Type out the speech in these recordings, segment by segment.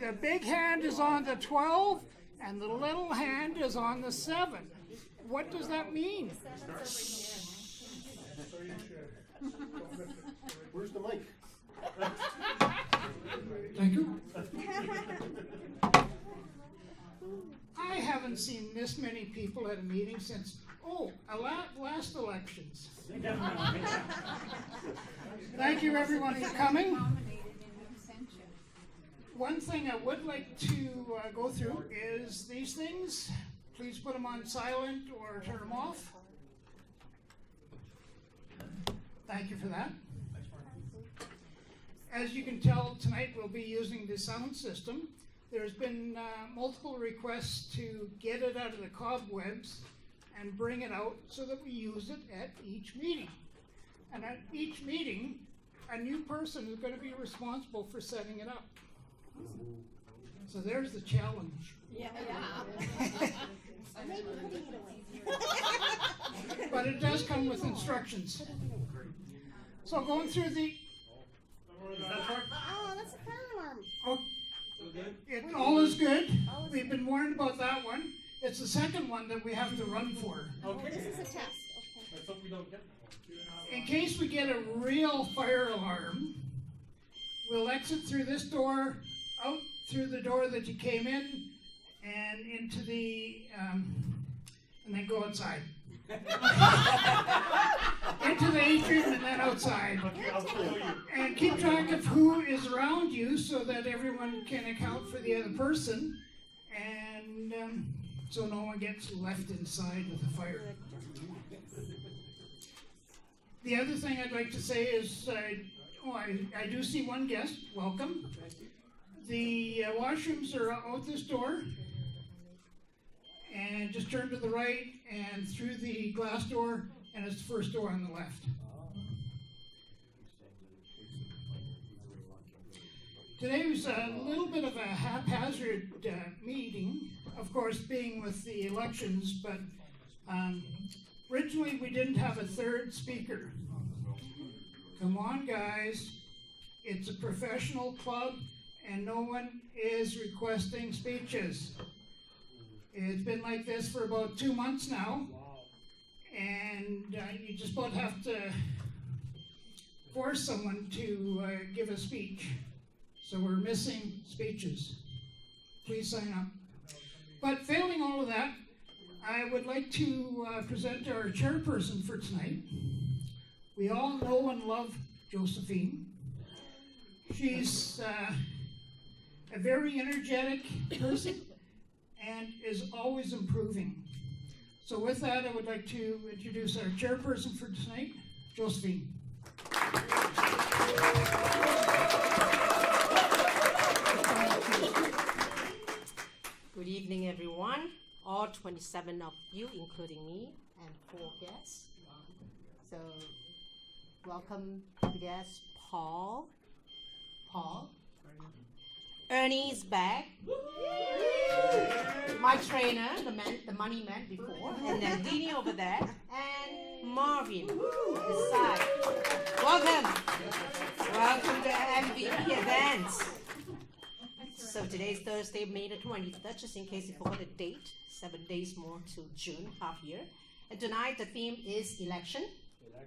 The big hand is on the 12, and the little hand is on the 7. What does that mean? Where's the mic? Thank you. I haven't seen this many people at a meeting since, last elections. Thank you everyone for coming. One thing I would like to go through is these things. Please put them on silent or turn them off. Thank you for that. As you can tell, tonight we'll be using the sound system. There's been multiple requests to get it out of the cobwebs and bring it out so that we use it at each meeting. And at each meeting, a new person is going to be responsible for setting it up. So there's the challenge. Yeah. Maybe putting it away. But it does come with instructions. So going through the... Oh, that's a fire alarm. Oh, it all is good. We've been warned about that one. It's the second one that we have to run for. Oh, this is a test. Okay. That's something we don't get. In case we get a real fire alarm, we'll exit through this door, out through the door that you came in, and into the, and then go outside. Into the atrium and then outside. Okay, I'll show you. And keep track of who is around you so that everyone can account for the other person, and so no one gets left inside with the fire. The other thing I'd like to say is, I do see one guest. Welcome. The washrooms are out this door, and just turn to the right and through the glass door, and it's the first door on the left. Today was a little bit of a haphazard meeting, of course being with the elections, but originally we didn't have a third speaker. Come on guys, it's a professional club and no one is requesting speeches. It's been like this for about 2 months now, and you just about have to force someone to give a speech. So we're missing speeches. Please sign up. But failing all of that, I would like to present our chairperson for tonight. We all know and love Josephine. She's a very energetic person and is always improving. So with that, I would like to introduce our chairperson for tonight, Josephine. Good evening, everyone. All 27 of you, including me, and 4 guests. So, welcome the guests, Paul. Ernie's back. My trainer, the money man before, and then Dini over there, and Marvin on this side. Welcome to MVP events. So today's Thursday, May the 20th, just in case you forgot the date, 7 days more to June, half year. And tonight the theme is election.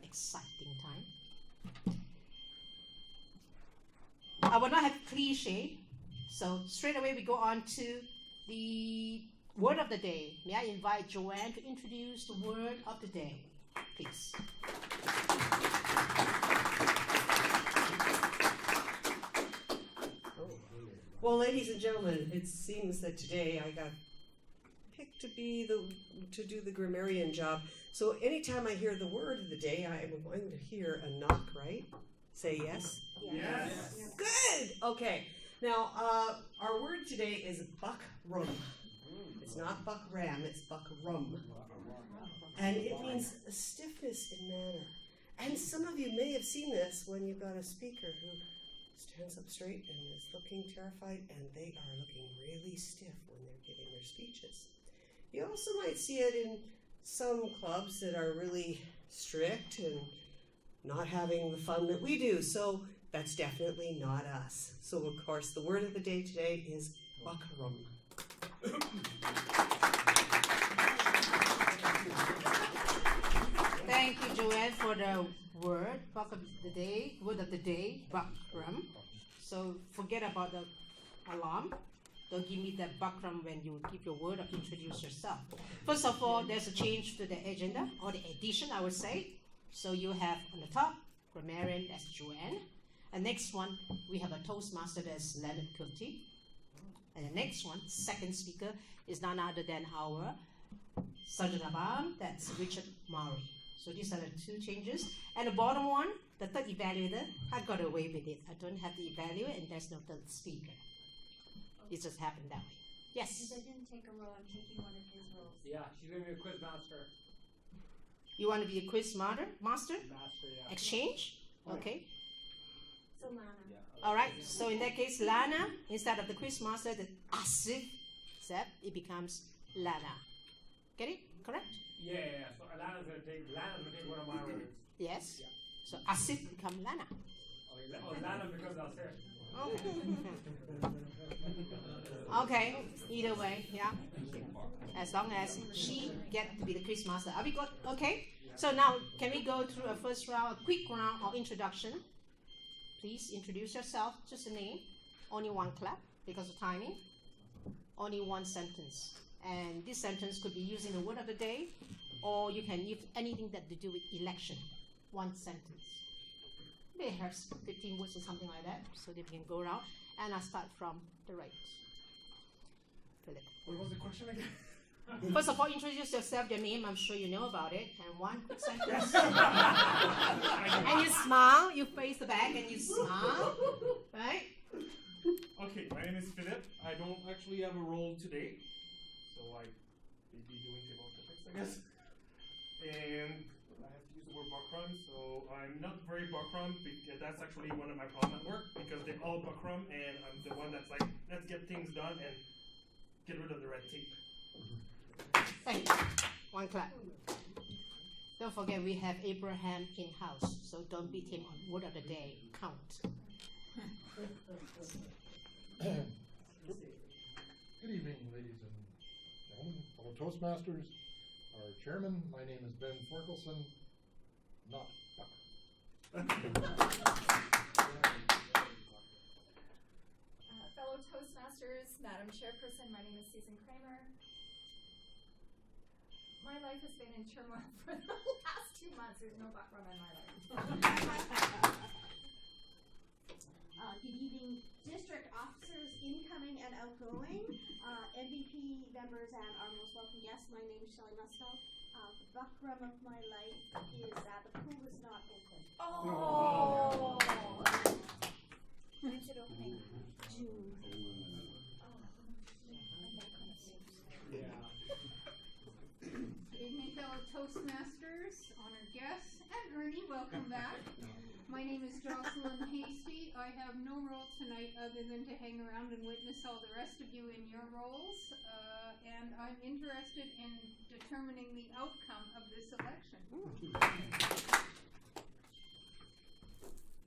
Exciting time. I will not have cliche, so straight away we go on to the word of the day. May I invite Joanne to introduce the word of the day, please. Well, ladies and gentlemen, it seems that today I got picked to do the grammarian job. So anytime I hear the word of the day, I am going to hear a knock, right? Say yes? Yes. Good! Okay. Now, our word today is buckram. It's not buckram, it's buckram. And it means a stiffness in manner. And some of you may have seen this when you've got a speaker who stands up straight and is looking terrified, and they are looking really stiff when they're giving their speeches. You also might see it in some clubs that are really strict and not having the fun that we do. So That's definitely not us. So, of course, the word of the day today is buckram. Thank you, Joanne, for the word of the day. Word of the day, buckram. So forget about the alarm. Don't give me that buckram when you give your word or introduce yourself. First of all, there's a change to the agenda, or the addition, I would say. So you have on the top, grammarian, that's Joanne. And next one, we have a Toastmaster, that's Leonard Curti. And the next one, second speaker, is none other than our Sergeant Abam, that's Richard Murray. So these are the two changes. And the bottom one, the third evaluator, I got away with it. I don't have the evaluator and there's no third speaker. It just happened that way. Yes? Since I didn't take a role, I'm taking one of his roles. Yeah, she's gonna be a quiz master. You want to be a quiz master? Master, yeah. Exchange? Okay. So Lana. All right. So in that case, Lana, instead of the quiz master, the Asif, it becomes Lana. Get it? Correct? Yeah. So Lana's gonna take one of my words. Yes. So Asif become Lana. Lana becomes downstairs. Okay, either way, yeah. As long as she get to be the quiz master. Are we good? Okay. So now, can we go through a first round, a quick round of introduction? Please introduce yourself, just a name. Only one clap because of timing. Only one sentence. And this sentence could be using the word of the day, or you can use anything that to do with election. One sentence. They have 15 words or something like that, so they can go around. And I start from the right. Philip. What was the question again? First of all, introduce yourself, your name, I'm sure you know about it, and one quick sentence. And you smile, you face the back and you smile, right? Okay, my name is Philip. I don't actually have a role today, so I may be doing table topics, I guess. And I have to use the word buckram, so I'm not very buckram, because that's actually one of my problems at work, because they're all buckram, and I'm the one that's like, let's get things done and get rid of the red tape. Thank you. One clap. Don't forget we have Abraham in house, so don't beat him on word of the day. Count. Good evening, ladies and gentlemen, fellow Toastmasters. Our chairman, my name is Ben Forkelson, not Fellow Toastmasters, Madam Chairperson, my name is Susan Kramer. My life has been in turmoil for the last 2 months. There's no buckram in my life. Good evening, district officers, incoming and outgoing, MVP members, and our most welcome guests. My name is Shelley Musto. The buckram of my life is that the pool is not open. Oh! When's it opening? June. Good evening, fellow Toastmasters, honored guests, and Ernie, welcome back. My name is Jocelyn Hasty. I have no role tonight other than to hang around and witness all the rest of you in your roles, and I'm interested in determining the outcome of this election.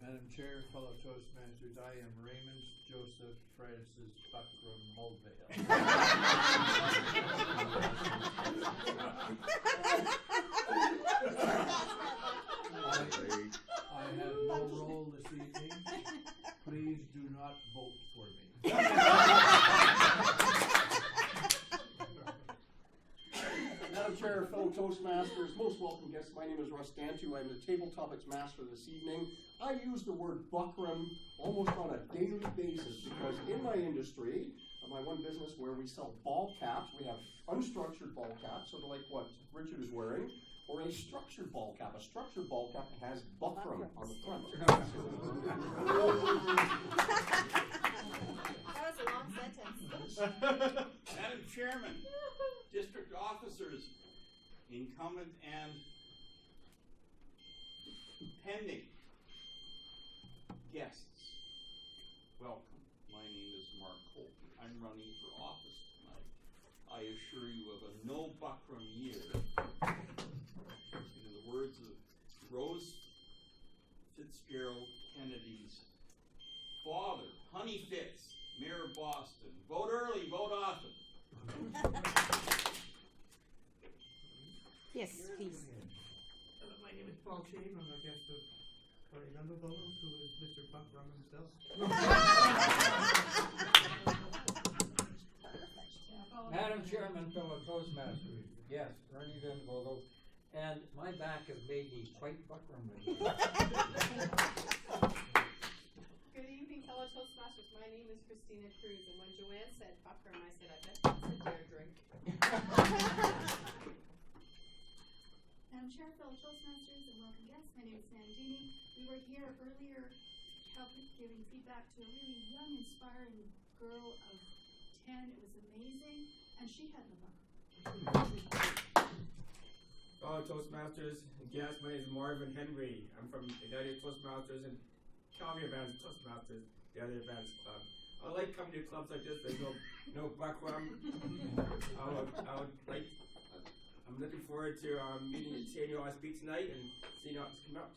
Madam Chair, fellow Toastmasters, I am Raymond Joseph Francis Buckram Mulvale. I have no role this evening. Please do not vote for me. Madam Chair, fellow Toastmasters, most welcome guests, my name is Russ Dantu. I'm the Table Topics Master this evening. I use the word buckram almost on a daily basis because in my industry, my one business where we sell ball caps, we have unstructured ball caps, sort of like what Richard is wearing, or a structured ball cap. A structured ball cap has buckram on the front. That was a long sentence. Madam Chairman, district officers, incumbent and pending guests, welcome. My name is Mark Colton. I'm running for office tonight. I assure you of a no buckram year. In the words of Rose Fitzgerald Kennedy's father, Honey Fitz, Mayor of Boston. Vote early, vote often. Yes, please. My name is Paul Shave. I'm a guest of Corey Lumberbones, who is Mr. Buckram himself. Madam Chairman, fellow Toastmasters, yes, Ernie Van Vogel, and my back has made me quite buckram. Good evening, fellow Toastmasters. My name is Christina Cruz, and when Joanne said buckram, I said, I bet that's a dare drink. Madam Chair, fellow Toastmasters, and welcome guests. My name is Nandini. We were here earlier giving feedback to a really young, inspiring girl of 10. It was amazing, and she had the buckram. Fellow Toastmasters and guests, my name is Marvin Henry. I'm from United Toastmasters and Calgary Advanced Toastmasters, the other Advanced Club. I like coming to clubs like this. There's no buckram. I'm looking forward to seeing you all speak tonight and seeing how it's come out.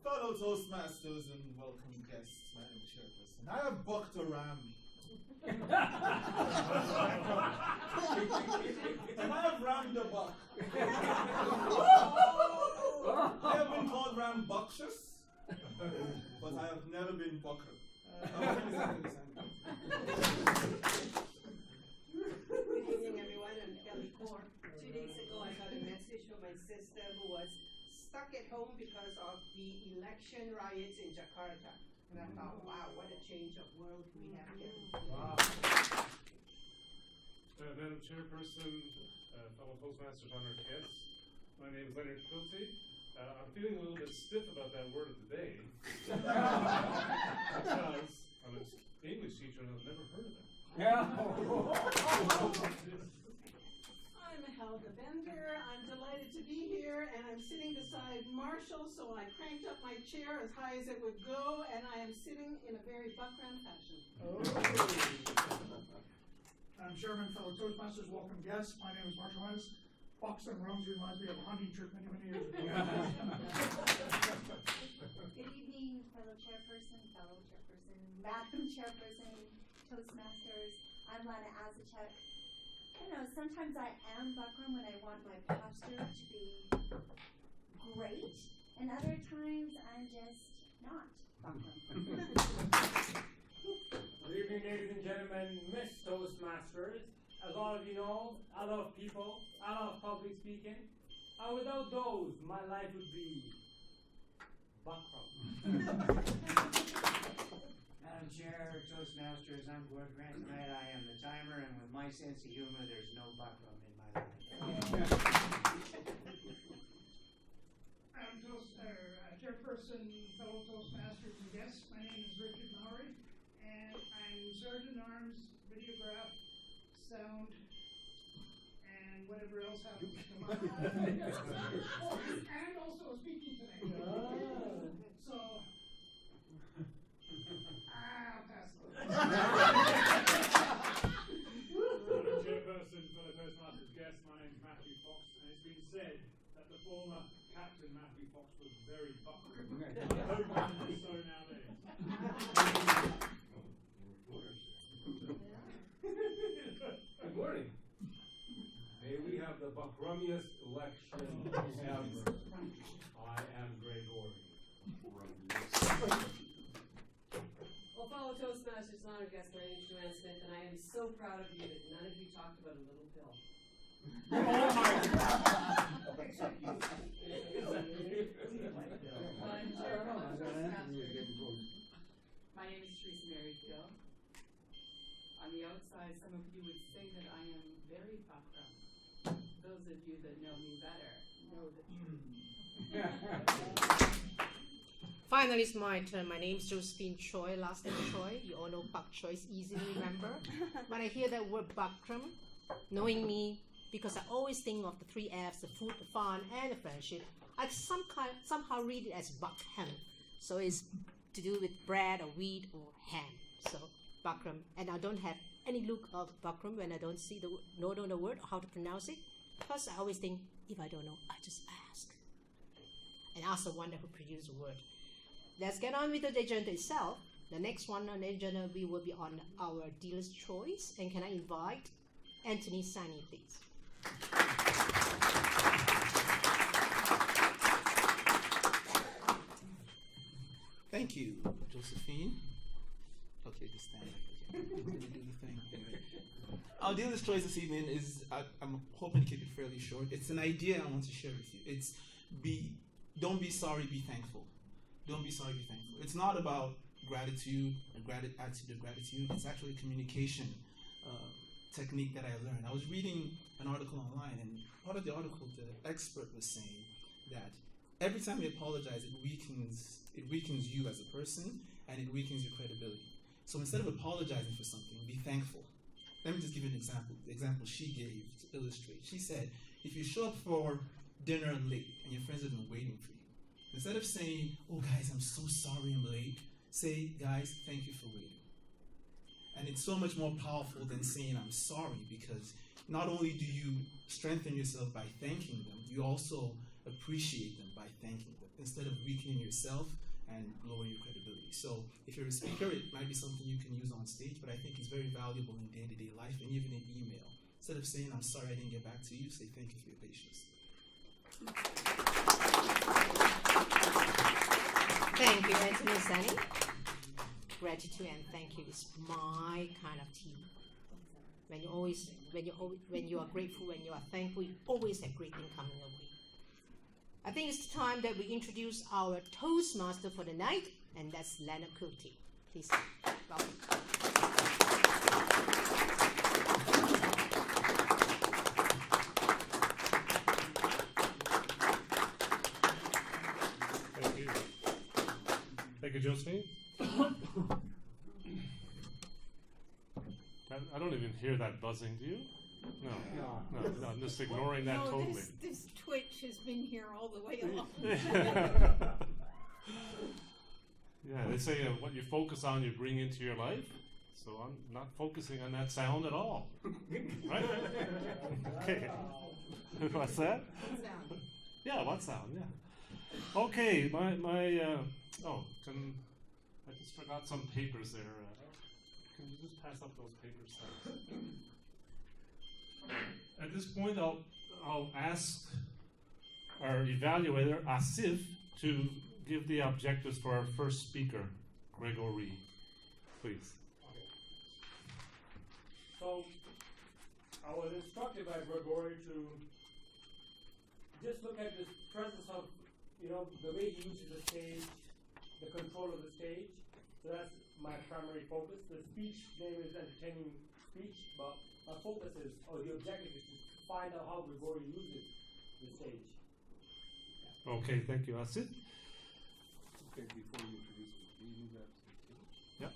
Fellow Toastmasters and welcome guests, Madam Chairperson. I have bucked a ram. And I have rammed a buck. I have been called rambunctious, but I have never been bucker. Good evening, everyone. I'm Kelly Kaur. 2 days ago, I got a message from my sister who was stuck at home because of the election riots in Jakarta. And I thought, wow, what a change of world we have here. Wow. Madam Chairperson, fellow Toastmasters, honored guests, my name is Leonard Quilty. I'm feeling a little bit stiff about that word of the day because I'm an English teacher and I've never heard of it. I'm Helga Bender. I'm delighted to be here, and I'm sitting beside Marshall, so I cranked up my chair as high as it would go, and I am sitting in a very buckram fashion. I'm Chairman, fellow Toastmasters, welcome guests. My name is Marshall Ennis. Box and Rums reminds me of a hunting trip many, many years ago. Good evening, fellow chairperson, Madam Chairperson, Toastmasters. I'm Lana Azacek. I don't know, sometimes I am buckram when I want my posture to be great, and other times I'm just not buckram. Good evening, ladies and gentlemen, Miss Toastmasters. As all of you know, I love people, I love public speaking, and without those, my life would be buckram. Madam Chair, Toastmasters, I'm Gord Grant. Tonight I am the timer, and with my sense of humor, there's no buckram in my life. I'm Chairperson, fellow Toastmasters and guests. My name is Richard Mowry, and I'm Sergeant Arms, videograph, sound, and whatever else happens to come up. And also speaking tonight. So, I'll pass it on. Madam Chairperson, fellow Toastmasters guests, my name is Matthew Fox, and it's been said that the former Captain Matthew Fox was very buckram. I hope it's so nowadays. Good morning. May we have the buckrumiest election ever. I am Gregory. Well, fellow Toastmasters and honored guests, my name is Joanne Smith, and I am so proud of you that none of you talked about a little pill. My name is Teresa Mary Gill. On the outside, some of you would say that I am very buckram. Those of you that know me better know the truth. Finally, it's my turn. My name is Josephine Choi, last name Choi. You all know Bak Choi is easy to remember. When I hear that word buckram, knowing me, because I always think of the 3 F's, the food, the fun, and the friendship, I somehow read it as buckhem. So it's to do with bread or wheat or ham. So buckram. And I don't have any look of buckram when I don't see the know the word or how to pronounce it. Because I always think, if I don't know, I just ask. and ask the one who produced the word. Let's get on with the agenda itself. The next one on the agenda will be on our dealer's choice. And can I invite Anthony Sani, please? Thank you, Josephine. Okay, just stand up. Okay. I'm gonna do the thing. Anyway. Our dealer's choice this evening is, I'm hoping to keep it fairly short. It's an idea I want to share with you. It's don't be sorry, be thankful. Don't be sorry, be thankful. It's not about gratitude, attitude of gratitude. It's actually a communication technique that I learned. I was reading an article online, and part of the article, the expert was saying that every time you apologize, it weakens you as a person, and it weakens your credibility. So instead of apologizing for something, be thankful. Let me just give you an example. The example she gave to illustrate. She said, if you show up for dinner late and your friends have been waiting for you, instead of saying, oh guys, I'm so sorry I'm late, say, guys, thank you for waiting. And it's so much more powerful than saying I'm sorry, because not only do you strengthen yourself by thanking them, you also appreciate them by thanking them, instead of weakening yourself and lowering your credibility. So if you're a speaker, it might be something you can use on stage, but I think it's very valuable in day-to-day life and even in email. Instead of saying, I'm sorry I didn't get back to you, say thank you for your patience. Thank you, Anthony Sani. Gratitude and thank you is my kind of tea. When you are grateful, when you are thankful, you always have great things coming your way. I think it's time that we introduce our Toastmaster for the night, and that's Leonard Coulty. Please, welcome. Thank you. Thank you, Josephine. I don't even hear that buzzing, do you? No, I'm just ignoring that totally. This twitch has been here all the way along. Yeah, they say what you focus on, you bring into your life. So I'm not focusing on that sound at all. Right? Okay. What's that? What sound? Yeah, what sound? Yeah. Okay, I just forgot some papers there. Can you just pass up those papers? At this point, I'll ask our evaluator, Asif, to give the objectives for our first speaker, Gregory. Please. So, I was instructed by Gregory to just look at the presence of, the way he uses the stage, the control of the stage. So that's my primary focus. The speech name is entertaining speech, but my focus is, or the objective is to find out how Gregory uses the stage. Okay, thank you, Asif. Okay, before you introduce me, can you move that to the stage? Yeah.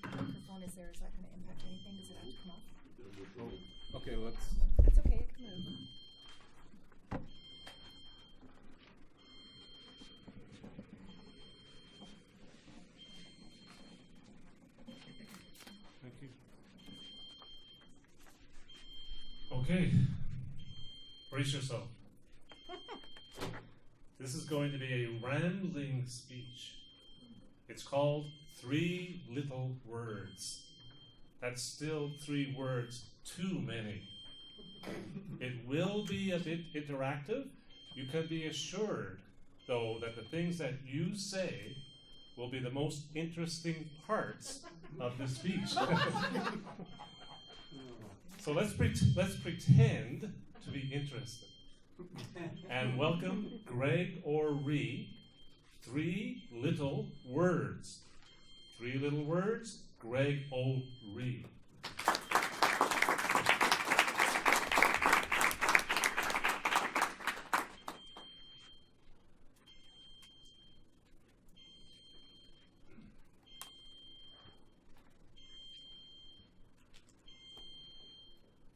The microphone is there, is that going to impact anything? Does it have to come off? Oh, okay, let's. It's okay, it can move. Thank you. Okay, brace yourself. This is going to be a rambling speech. It's called 3 Little Words. That's still 3 words too many. It will be a bit interactive. You can be assured, though, that the things that you say will be the most interesting parts of the speech. So let's pretend to be interested. And welcome Greg or Ree. 3 Little Words. 3 Little Words, Greg O. Ree.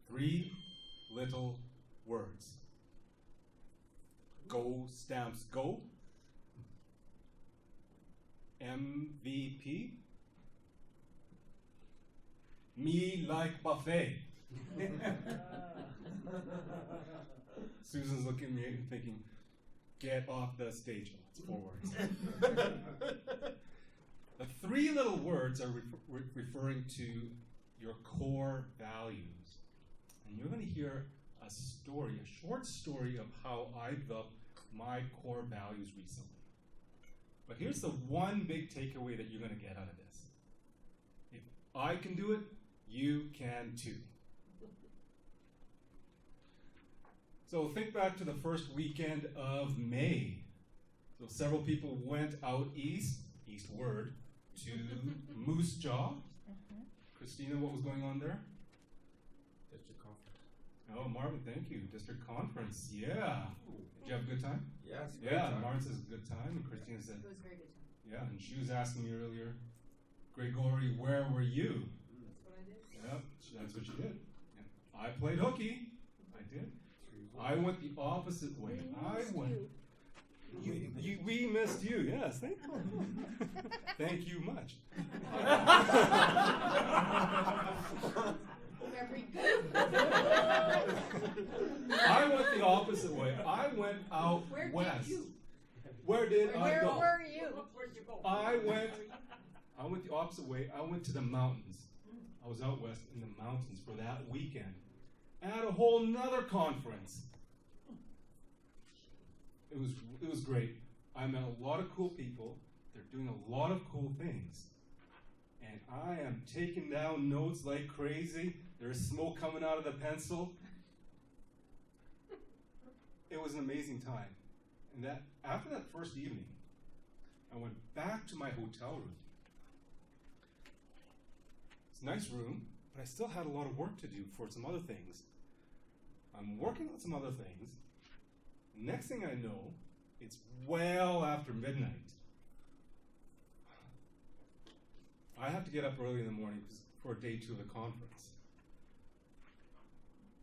Three little words. Go stamps go. MVP. Me like buffet. Susan's looking at me and thinking, Get off the stage. Oh, it's 4 words. The 3 little words are referring to your core values. And you're going to hear a story, a short story of how I developed my core values recently. But here's the one big takeaway that you're going to get out of this. If I can do it, you can too. So think back to the first weekend of May. So several people went out eastward, to Moose Jaw. Christina, what was going on there? District conference. Oh, Marvin, thank you. District conference, yeah. Did you have a good time? Yes, Yeah, great time. Marvin says good time, and Christina said, It was a very good time. yeah, and she was asking me earlier, Gregory, where were you? That's what I did. Yep, that's what you did. And I played hooky. I did. I went the opposite way. We missed you. Yes, thank you. Thank you much. Very good. I went the opposite way. I went out Where west. did you? Where did I Where go? were you? Where'd you go? I went the opposite way. I went to the mountains. I was out west in the mountains for that weekend. At a whole nother conference. It was great. I met a lot of cool people. They're doing a lot of cool things. And I am taking down notes like crazy. There's smoke coming out of the pencil. It was an amazing time. And that after that first evening, I went back to my hotel room. It's a nice room, but I still had a lot of work to do for some other things. I'm working on some other things. Next thing I know, it's well after midnight. I have to get up early in the morning for day 2 of the conference.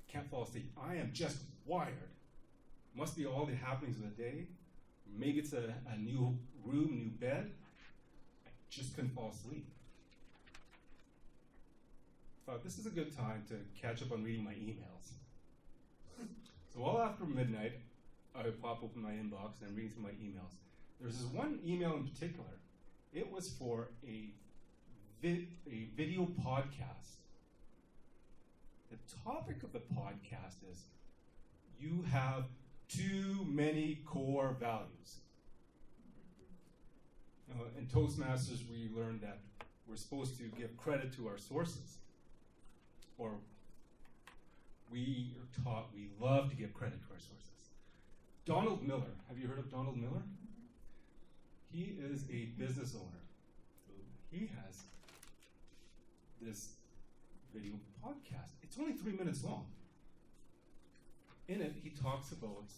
Can't fall asleep. I am just wired. Must be all the happenings of the day. Maybe it's a new room, new bed. I just couldn't fall asleep. Thought this is a good time to catch up on reading my emails. So well after midnight, I would pop open my inbox and I'm reading through my emails. There's this one email in particular. It was for a video podcast. The topic of the podcast is, you have too many core values. In Toastmasters, we learned that we're supposed to give credit to our sources. Or we are taught we love to give credit to our sources. Donald Miller, have you heard of Donald Miller? He is a business owner. He has this video podcast. It's only 3 minutes long. In it, he talks about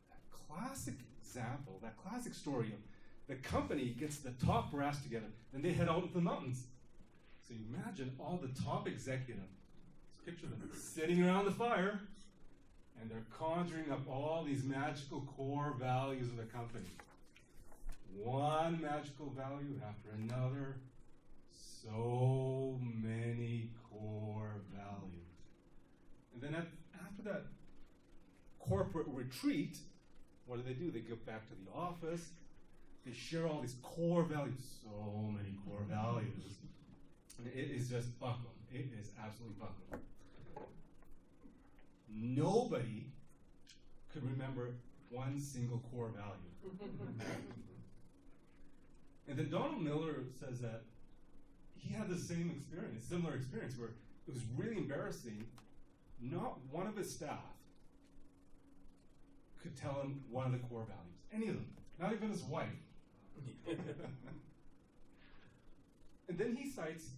that classic example, that classic story of the company gets the top brass together, then they head out into the mountains. So you imagine all the top executives, picture them sitting around the fire, and they're conjuring up all these magical core values of the company. One magical value after another, so many core values. And then after that corporate retreat, what do? They go back to the office, they share all these core values, so many core values. And it is just buckle. It is absolutely buckle. Nobody could remember one single core value. And then Donald Miller says that he had the same experience, similar experience, where it was really embarrassing. Not one of his staff could tell him one of the core values, any of them, not even his wife. And then he cites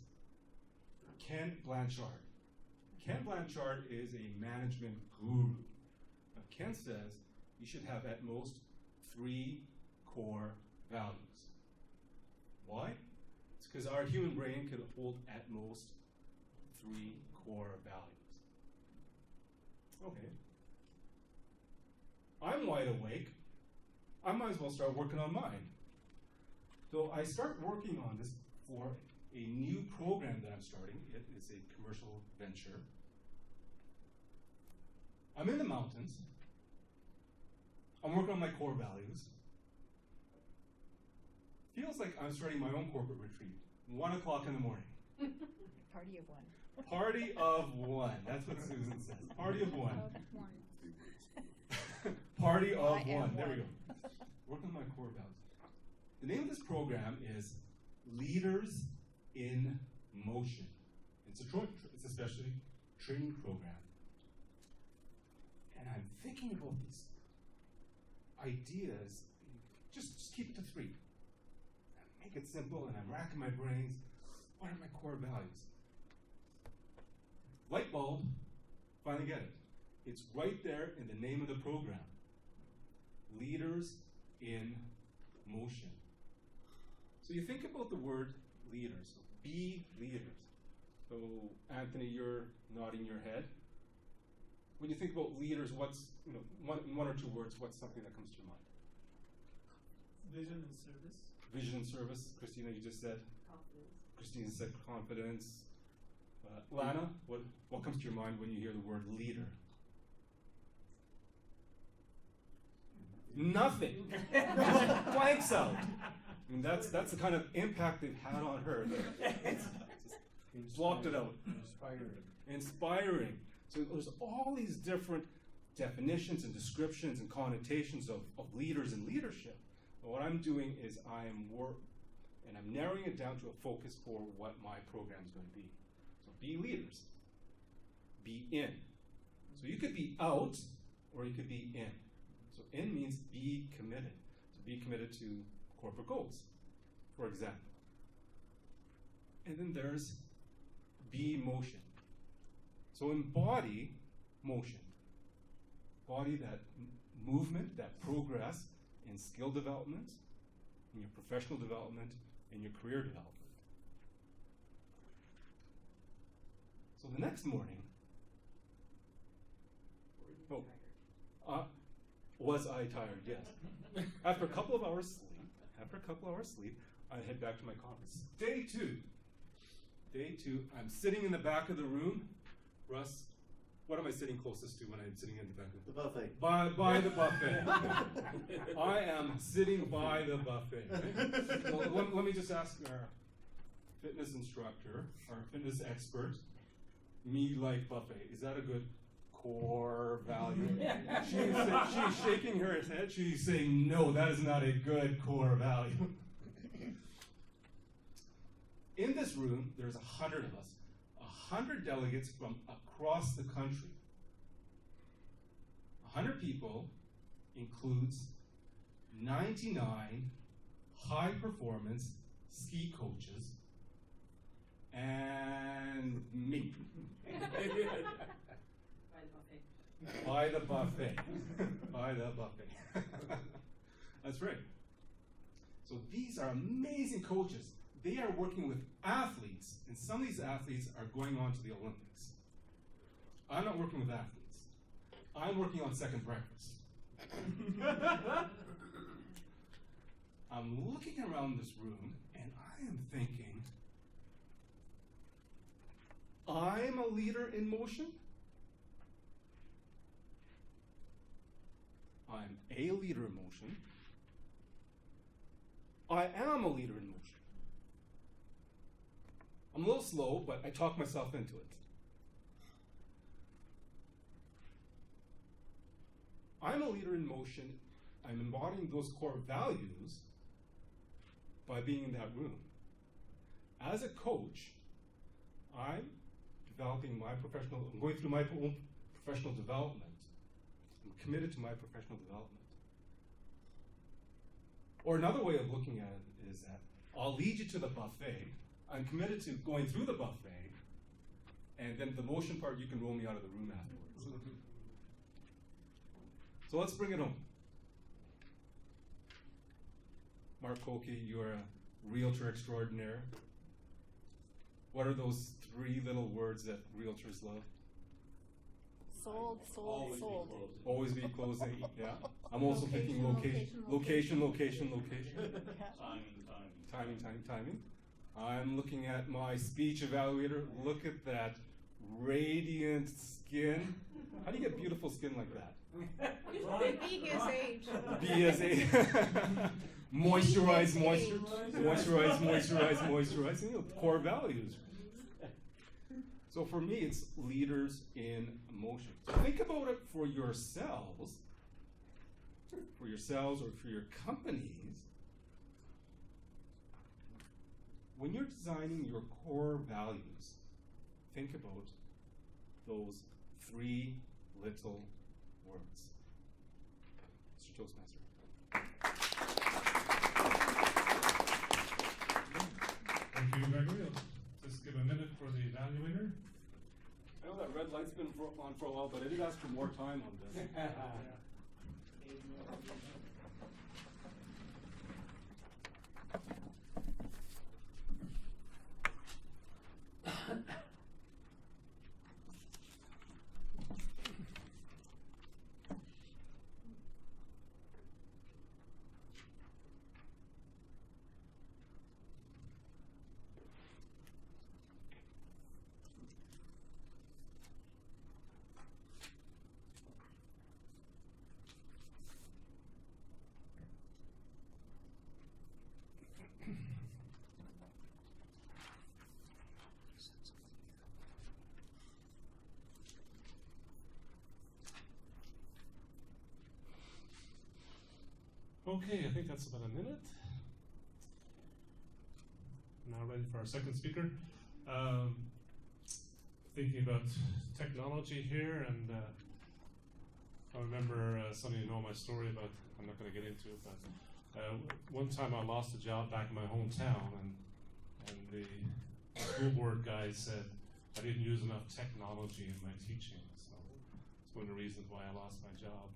Ken Blanchard. Ken Blanchard is a management guru. Now, Ken says you should have at most 3 core values. Why? It's because our human brain could hold at most 3 core values. Okay. I'm wide awake. I might as well start working on mine. So I start working on this for a new program that I'm starting. It is a commercial venture. I'm in the mountains. I'm working on my core values. Feels like I'm starting my own corporate retreat. 1 o'clock in the morning. Party of one. Party of one. That's what Susan says. Party of one. Party of I am one. There we one. go. Working on my core values. The name of this program is Leaders in Motion. It's a specialty training program. And I'm thinking about these ideas. Just keep it to 3. Make it simple, and I'm racking my brains. What are my core values? Light bulb, finally get it. It's right there in the name of the program. Leaders in Motion. So you think about the word leaders. So be leaders. So Anthony, you're nodding your head. When you think about leaders, what's, one or two words, what's something that comes to your mind? Vision and service. Vision and service. Christina, you just said? Confidence. Christina said confidence. Lana, what comes to your mind when you hear the word leader? Nothing. Blanks out. I mean, that's the kind of impact they've had on her. Just blocked it out. Inspiring. So there's all these different definitions and descriptions and connotations of leaders and leadership. But what I'm doing is I'm narrowing it down to a focus for what my program is going to be. So be leaders. Be in. So you could be out or you could be in. So in means be committed. So be committed to corporate goals, for example. And then there's be motion. So embody motion. Body that movement, that progress in skill development, in your professional development, in your career development. So the next morning, was I tired? Yes. After a couple of hours sleep, I head back to my conference. Day two, I'm sitting in the back of the room. Russ, what am I sitting closest to when I'm sitting in the back of the buffet? By the buffet. I am sitting by the buffet. Well, let me just ask our fitness instructor, our fitness expert, me like buffet. Is that a good core value? She's shaking her head. She's saying, no, that is not a good core value. In this room, there's 100 of us, 100 delegates from across the country. 100 people includes 99 high-performance ski coaches and me. By the buffet. By the buffet. That's right. So these are amazing coaches. They are working with athletes, and some of these athletes are going on to the Olympics. I'm not working with athletes. I'm working on second breakfast. I'm looking around this room, and I am thinking, I'm a leader in motion. I'm a leader in motion. I am a leader in motion. I'm a little slow, but I talk myself into it. I'm a leader in motion. I'm embodying those core values by being in that room. As a coach, I'm developing my I'm going through my own professional development. I'm committed to my professional development. Or another way of looking at it is that I'll lead you to the buffet. I'm committed to going through the buffet, and then the motion part, you can roll me out of the room afterwards. So let's bring it home. Mark Kolke, you're a realtor extraordinaire. What are those 3 little words that realtors love? Sold, sold, sold. Always be closing, yeah. I'm also thinking location. Timing. I'm looking at my speech evaluator. Look at that radiant skin. How do you get beautiful skin like that? BSH. Moisturize, moisturize, and, core values. So for me, it's leaders in motion. So think about it for yourselves or for your companies. When you're designing your core values, think about those 3 little words. Mr. Toastmaster. Thank you, Gregory. I'll just give a minute for the evaluator. I know that red light's been on for a while, but I did ask for more time on this. Okay, I think that's about a minute. Now ready for our second speaker. Thinking about technology here, and I remember some of you know my story, but I'm not going to get into it. But one time I lost a job back in my hometown, and the school board guy said I didn't use enough technology in my teaching, so it's one of the reasons why I lost my job.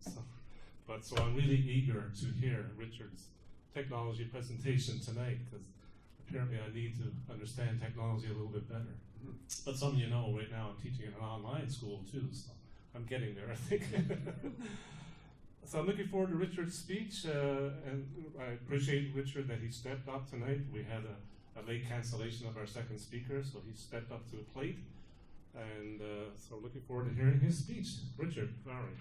So I'm really eager to hear Richard's technology presentation tonight, because apparently I need to understand technology a little bit better. But some of you know right now I'm teaching in an online school too, so I'm getting there, I think. So I'm looking forward to Richard's speech, and I appreciate Richard that he stepped up tonight. We had a late cancellation of our second speaker, so he stepped up to the plate, and so looking forward to hearing his speech. Richard Vowry.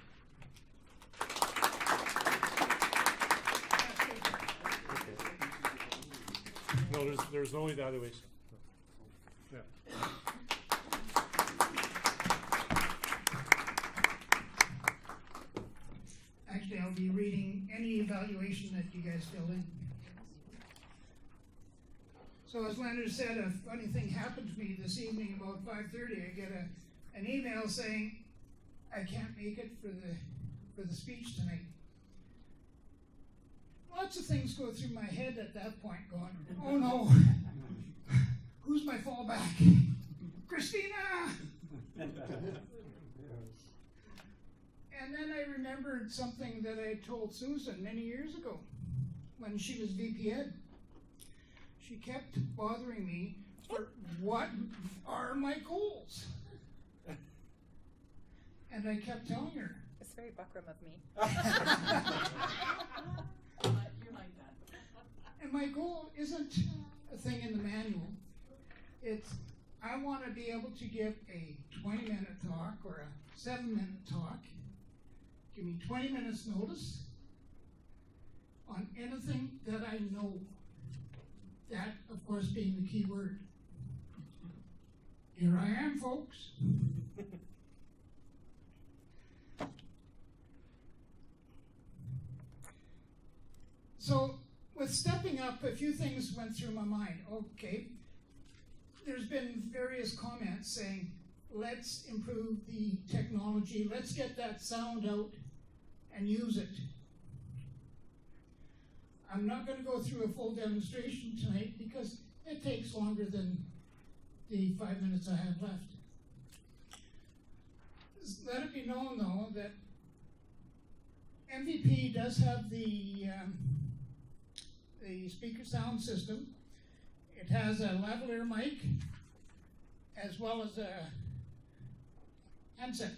No, there's no evaluation. Yeah. Actually, I'll be reading any evaluation that you guys fill in. So as Leonard said, a funny thing happened to me this evening about 5:30. I get an email saying I can't make it for the speech tonight. Lots of things go through my head at that point going, oh no, who's my fallback? Christina! And then I remembered something that I told Susan many years ago when she was VP Ed. She kept bothering me for what are my goals? And I kept telling her. It's very buckram of me. You like that. And my goal isn't a thing in the manual. It's, I want to be able to give a 20-minute talk or a 7-minute talk. Give me 20 minutes notice on anything that I know. That, of course, being the key word. Here I am, folks. So, with stepping up, a few things went through my mind. Okay, there's been various comments saying, let's improve the technology, let's get that sound out and use it. I'm not going to go through a full demonstration tonight because it takes longer than the 5 minutes I have left. Let it be known, though, that MVP does have the speaker sound system. It has a lavalier mic as well as a handset.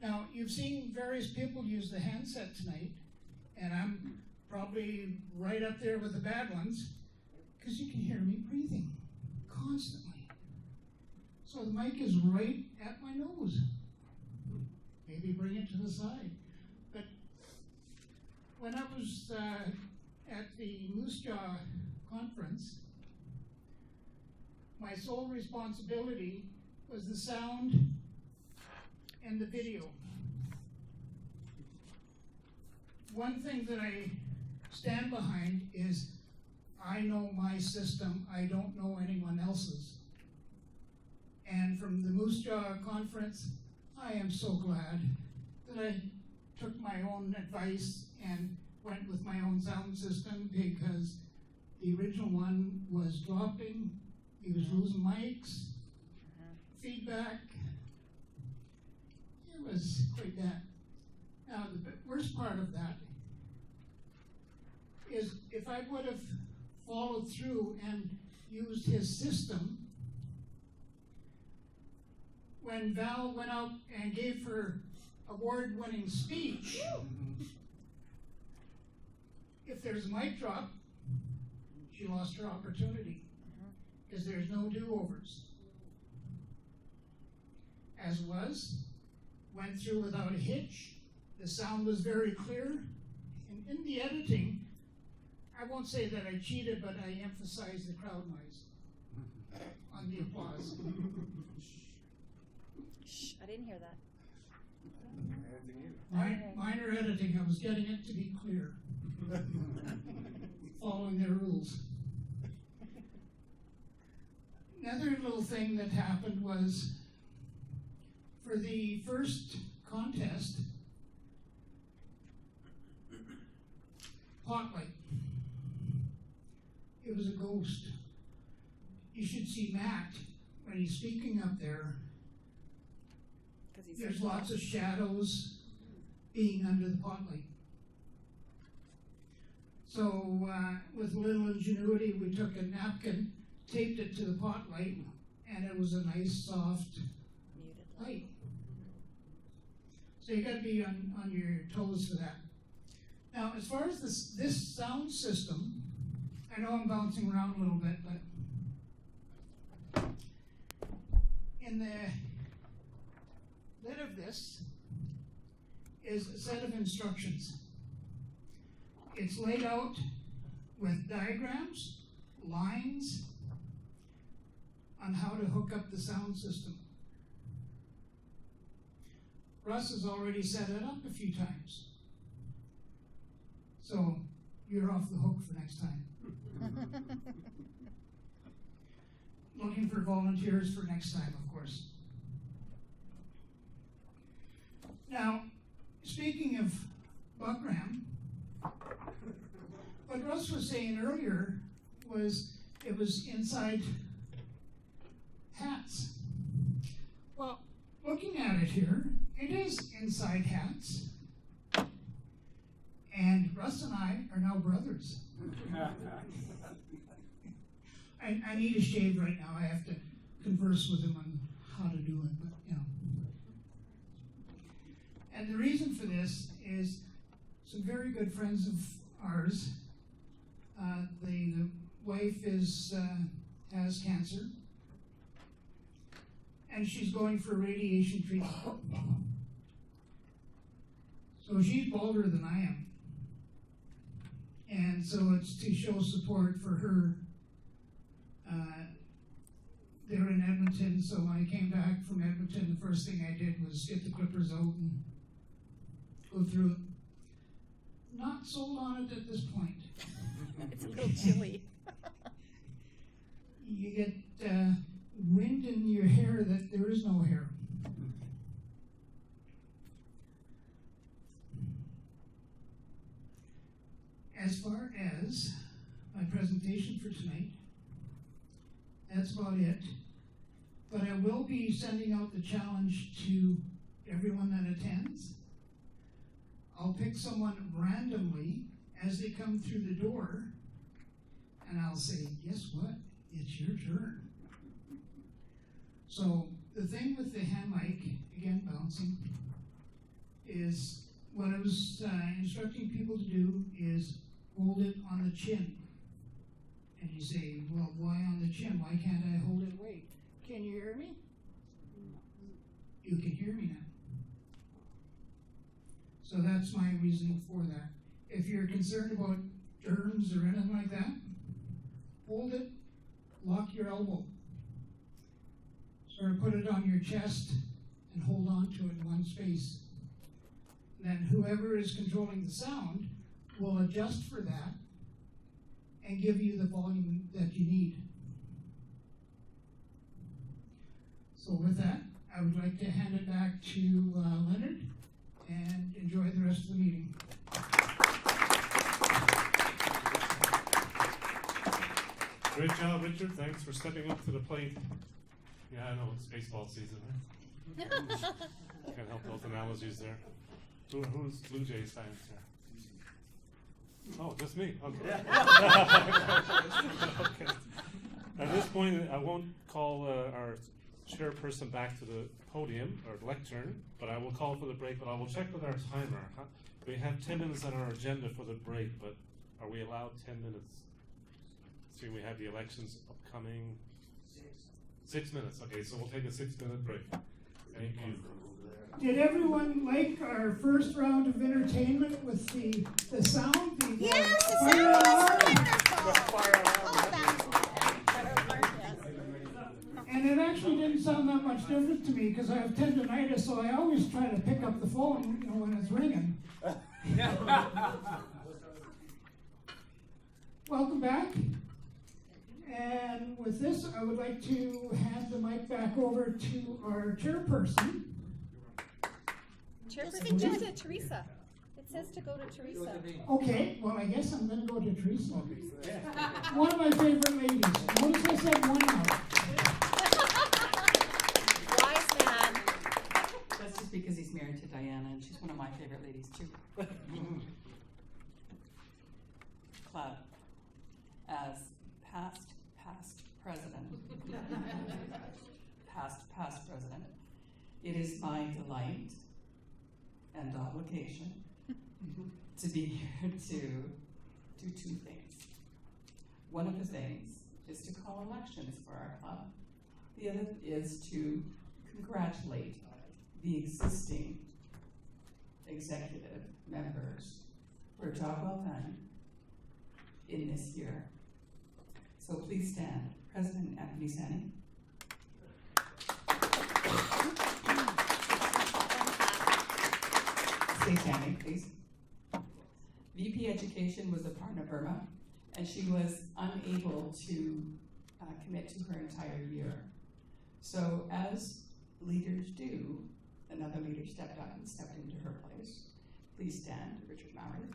Now, you've seen various people use the handset tonight, and I'm probably right up there with the bad ones, because you can hear me breathing constantly. So the mic is right at my nose. Maybe bring it to the side. But when I was at the Moose Jaw conference, my sole responsibility was the sound and the video. One thing that I stand behind is I know my system, I don't know anyone else's. And from the Moose Jaw conference, I am so glad that I took my own advice and went with my own sound system, because the original one was dropping, he was losing mics, feedback. It was quite that. Now, the worst part of that is if I would have followed through and used his system, when Val went out and gave her award-winning speech, if there's a mic drop, she lost her opportunity, because there's no do-overs. As was, went through without a hitch, the sound was very clear, and in the editing, I won't say that I cheated, but I emphasized the crowd noise on the applause. Shh, I didn't hear that. Minor editing, I was getting it to be clear. Following their rules. Another little thing that happened was, for the first contest, Spotlight. It was a ghost. You should see Matt when he's speaking up there. There's lots of shadows being under the spotlight. So with a little ingenuity, we took a napkin, taped it to the spotlight, and it was a nice, soft light. So you got to be on your toes for that. Now, as far as this sound system, I know I'm bouncing around a little bit, but in the lid of this is a set of instructions. It's laid out with diagrams, lines, on how to hook up the sound system. Russ has already set it up a few times. So you're off the hook for next time. Looking for volunteers for next time, of course. Now, speaking of Buckram, what Russ was saying earlier was it was inside hats. Well, looking at it here, it is inside hats. And Russ and I are now brothers. I need a shave right now. I have to converse with him on how to do it, but you know. And the reason for this is some very good friends of ours. The wife has cancer, and she's going for radiation treatment. So she's bolder than I am. And so it's to show support for her. They're in Edmonton, so when I came back from Edmonton, the first thing I did was get the clippers out and go through it. Not sold on it at this point. It's a little chilly. You get wind in your hair that there is no hair. As far as my presentation for tonight, that's about it. But I will be sending out the challenge to everyone that attends. I'll pick someone randomly as they come through the door, and I'll say, guess what? It's your turn. So the thing with the hand mic, again bouncing, is what I was instructing people to do is hold it on the chin. And you say, well, why on the chin? Why can't I hold it away? Can you hear me? You can hear me now. So that's my reasoning for that. If you're concerned about germs or anything like that, hold it, lock your elbow. Sort of put it on your chest and hold on to it in one space. Then whoever is controlling the sound will adjust for that and give you the volume that you need. So with that, I would like to hand it back to Leonard and enjoy the rest of the meeting. Great job, Richard. Thanks for stepping up to the plate. Yeah, I know, it's baseball season, right? Can't help those analogies there. Who's Blue Jays fans here? Oh, just me. Okay. Okay. At this point, I won't call our chairperson back to the podium or lectern, but I will call for the break. But I will check with our timer. We have 10 minutes on our agenda for the break, but are we allowed 10 minutes? See, we have the elections upcoming. 6 minutes. Okay, so we'll take a 6-minute break. Thank you. Did everyone like our first round of entertainment with the sound? Yes, the sound was And it actually didn't sound that much different to me because I have tendonitis, so I always try to pick up the phone, when it's ringing. Welcome back. And with this, I would like to hand the mic back over to our chairperson. Chairperson, go to Teresa. It says to go to Teresa. Okay, well, I guess I'm going to go to Teresa. One of my favorite ladies. Notice I said one now. Wise man. That's just because he's married to Diana, and she's one of my favorite ladies, too. Club, as past president, past president, it is my delight and obligation to be here to do two things. One of the things is to call elections for our club. The other is to congratulate the existing executive members for a job well done in this year. So please stand. President Anthony Sani. Stay standing, please. VP Education was Aparna Burma, and she was unable to commit to her entire year. So as leaders do, another leader stepped up and stepped into her place. Please stand, Richard Maury.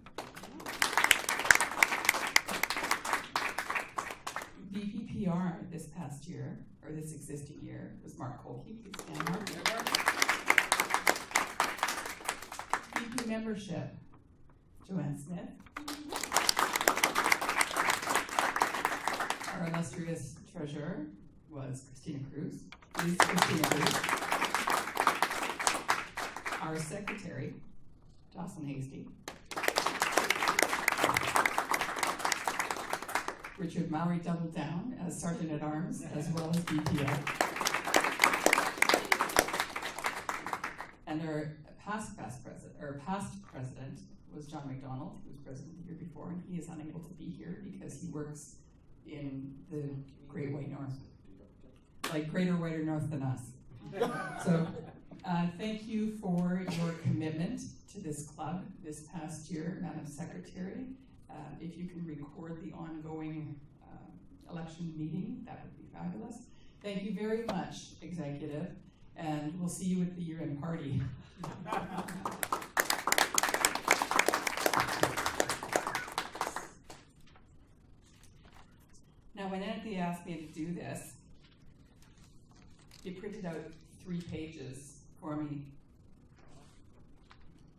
VPPR this past year, or this existing year, was Mark Kolke. Please stand, Mark. VP Membership, Joanne Smith. Our illustrious treasurer was Christina Cruz. Please, Christina Cruz. Our secretary, Jocelyn Hasty. Richard Maury doubled down as Sergeant at Arms as well as BPO. And our past president was John McDonald, who was president the year before, and he is unable to be here because he works in the Great White North, like greater whiter north than us. So thank you for your commitment to this club this past year, Madam Secretary. If you can record the ongoing election meeting, that would be fabulous. Thank you very much, Executive, and we'll see you at the year-end party. Now, when Anthony asked me to do this, he printed out 3 pages for me,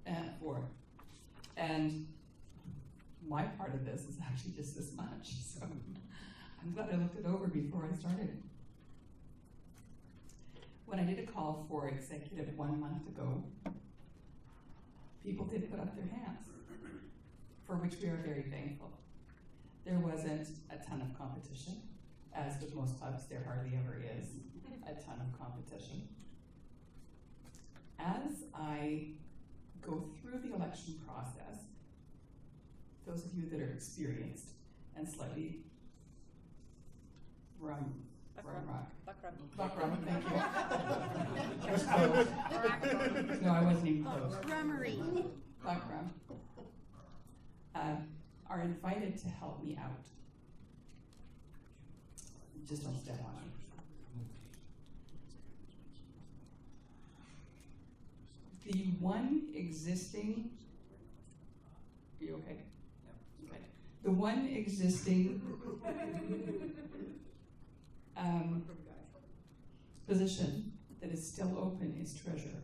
and 4. And my part of this is actually just this much, so I'm glad I looked it over before I started. When I did a call for executive 1 month ago, people did put up their hands, for which we are very thankful. There wasn't a ton of competition. As with most clubs, there hardly ever is a ton of competition. As I go through the election process, those of you that are experienced and slightly rum, thank you. That's close. No, I wasn't even close. Rummery. Buckram, are invited to help me out. Just don't step on me. The one existing, are you okay? Okay. The one existing position that is still open is treasurer.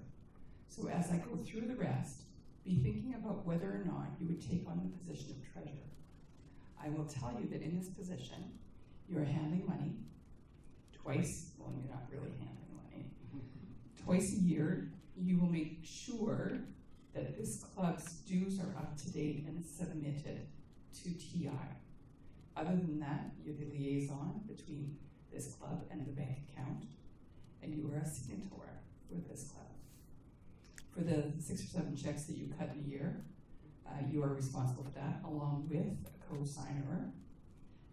So as I go through the rest, be thinking about whether or not you would take on the position of treasurer. I will tell you that in this position, you're handling money twice, well, you're not really handling money. Twice a year, you will make sure that this club's dues are up to date and submitted to TI. Other than that, you're the liaison between this club and the bank account, and you are a signatory with this club. For the 6 or 7 checks that you cut in a year, you are responsible for that, along with a co-signer.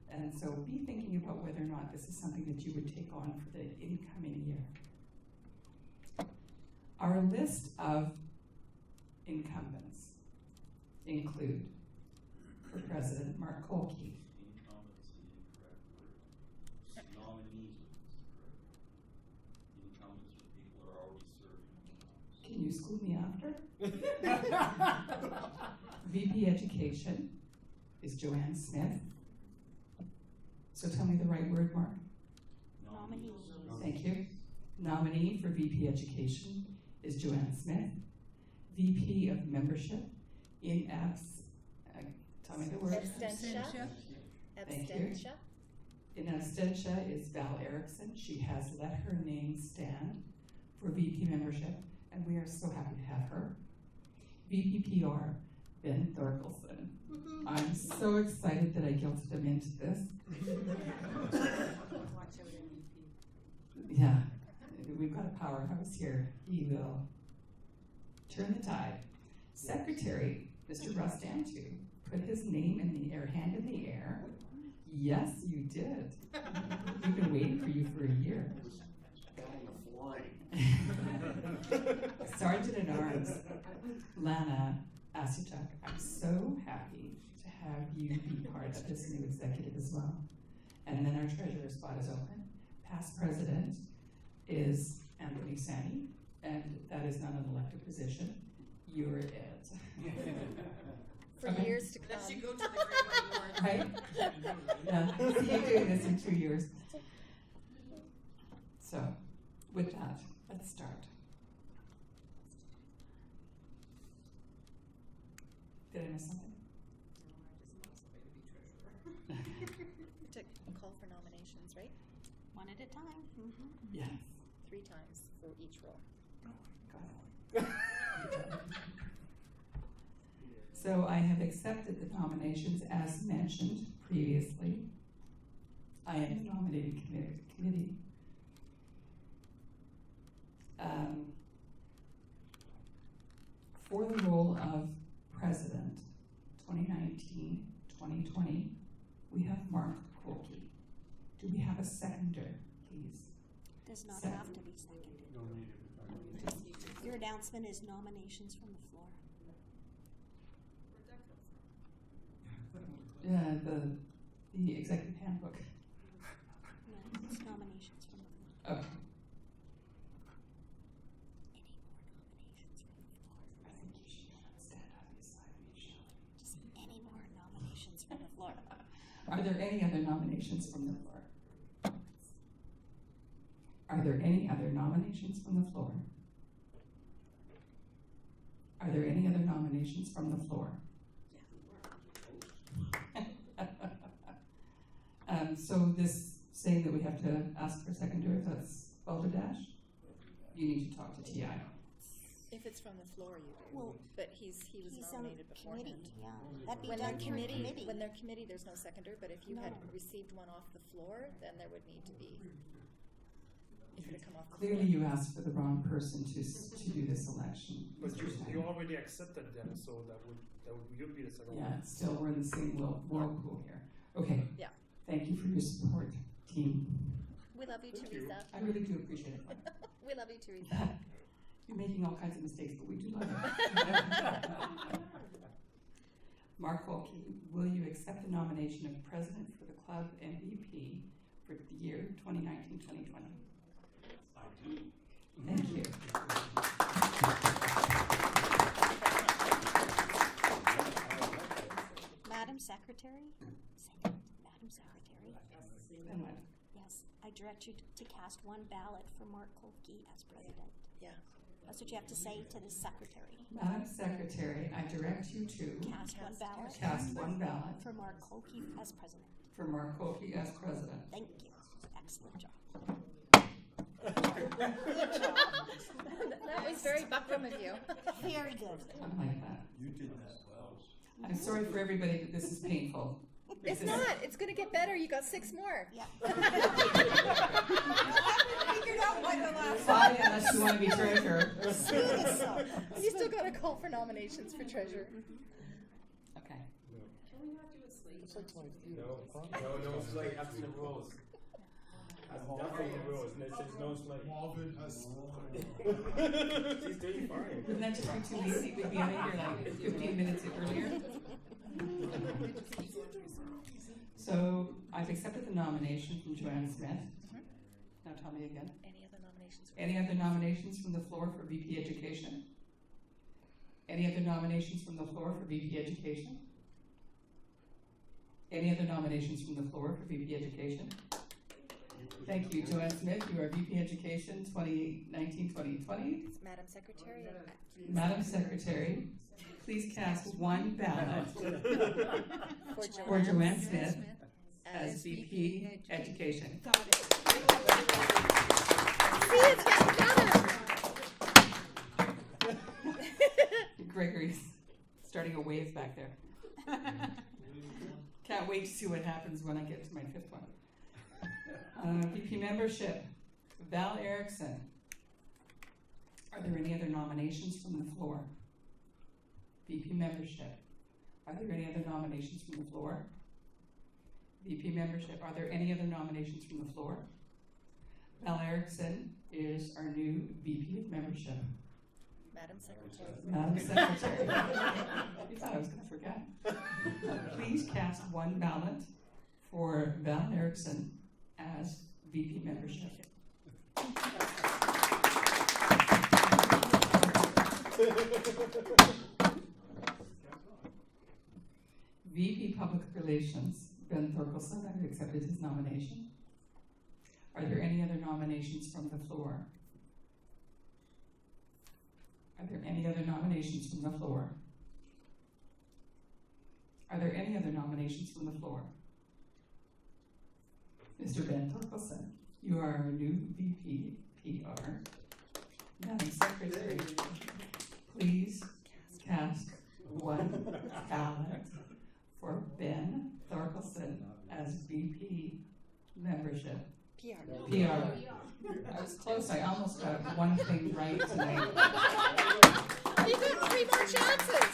And so be thinking about whether or not this is something that you would take on for the incoming year. Our list of incumbents include, for President, Mark Kolke. Can you school me after? VP Education is Joanne Smith. So tell me the right word, Mark. Nominee. Thank you. Nominee for VP Education is Joanne Smith. VP of Membership in tell me the word. Abstentia. Thank you. Abstentia. In abstentia is Val Erickson. She has let her name stand for VP Membership, and we are so happy to have her. VP PR, Ben Thorkelson. I'm so excited that I guilted him into this. Yeah, we've got a powerhouse here. He will turn the tide. Secretary, Mr. Russ Dantu, put his name in the air, hand in the air. Yes, you did. We've been waiting for you for a year. Sergeant at Arms, Lana Asuchuk, I'm so happy to have you be part of this new executive as well. And then our treasurer spot is open. Past president is Anthony Sani, and that is not an elected position. You're it. For years to come. Unless you go to the Great White North. Right? Yeah, see you doing this in 2 years. So, with that, let's start. Did I miss something? To call for nominations, right? One at a time. Yes. 3 times for each role. So I have accepted the nominations as mentioned previously. I am the nominating committee. For the role of president, 2019-2020, we have Mark Kolke. Do we have a seconder, please? Does not Second. have to be seconded. Your announcement is nominations from the floor. The executive handbook. No, it's nominations from the floor. Okay. Just any more nominations from the floor. Are there any other nominations from the floor? Are there any other nominations from the floor? Are there any other nominations from the floor? So this saying that we have to ask for a seconder, that's balderdash? You need to talk to TI. If it's from the floor, you do. Well, but he was he's nominated on beforehand. committee, yeah. That'd be When done they're through committee, when they're committee, there's no seconder. But if you had No. received one off the floor, then there would need to be. for to come off. the Clearly, floor. you asked for the wrong person to do this election. But Mr. Stein. you already accepted them, so you'd be the second one. Yeah, still we're in the same whirlpool here. Okay. Yeah. Thank you for your support, team. We love you, Teresa. I really do appreciate it. We love you, Teresa. You're making all kinds of mistakes, but we do love you. Mark Wolke, will you accept the nomination of President for the Club MVP for the year 2019-2020? I do. Thank you. Madam Secretary? Madam Secretary? And what? Yes, I direct you to cast one ballot for Mark Kolke as president. Yeah. That's what you have to say to the secretary. Madam Secretary, I direct you to Cast one ballot. for Mark Kolke as president. Mark Kolke as president. Thank you. Excellent job. That was very Buckram of you. Very good. I like that. You did that well. I'm sorry for everybody that this is painful. It's not. It's going to get better. You got 6 more. Yeah. Figured out by the last 5 unless you want to be treasurer. You still got to call for nominations for treasurer. Okay. Can we not do a slate? No slate, that's the rules. That's definitely the rules, and it says no slate. Marvin has She's doing fine. Wouldn't that just be too easy? We'd be out of here like 15 minutes earlier. So I've accepted the nomination from Joanne Smith. Now tell me again. Any other nominations? Any other nominations from the floor for VP Education? Any other nominations from the floor for VP Education? Any other nominations from the floor for VP Education? Thank you, Joanne Smith. You are VP Education 2019-2020. Madam Secretary. Madam Secretary, please cast one ballot For Joanne Smith as VP Education. Got it. See, it's getting better. Gregory's starting a wave back there. Can't wait to see what happens when I get to my 5th one. VP membership, Val Erickson. Are there any other nominations from the floor? VP membership. Are there any other nominations from the floor? VP membership. Are there any other nominations from the floor? Val Erickson is our new VP of membership. Madam Secretary. Madam Secretary. You thought I was going to forget. Please cast one ballot for Val Erickson as VP membership. VP Public Relations, Ben Thorkelson. I've accepted his nomination. Are there any other nominations from the floor? Are there any other nominations from the floor? Are there any other nominations from the floor? Mr. Ben Thorkelson, you are our new VP PR. Madam Secretary, please cast one ballot for Ben Thorkelson as VP membership. PR. I was close. I almost got one thing right tonight. You got 3 more chances.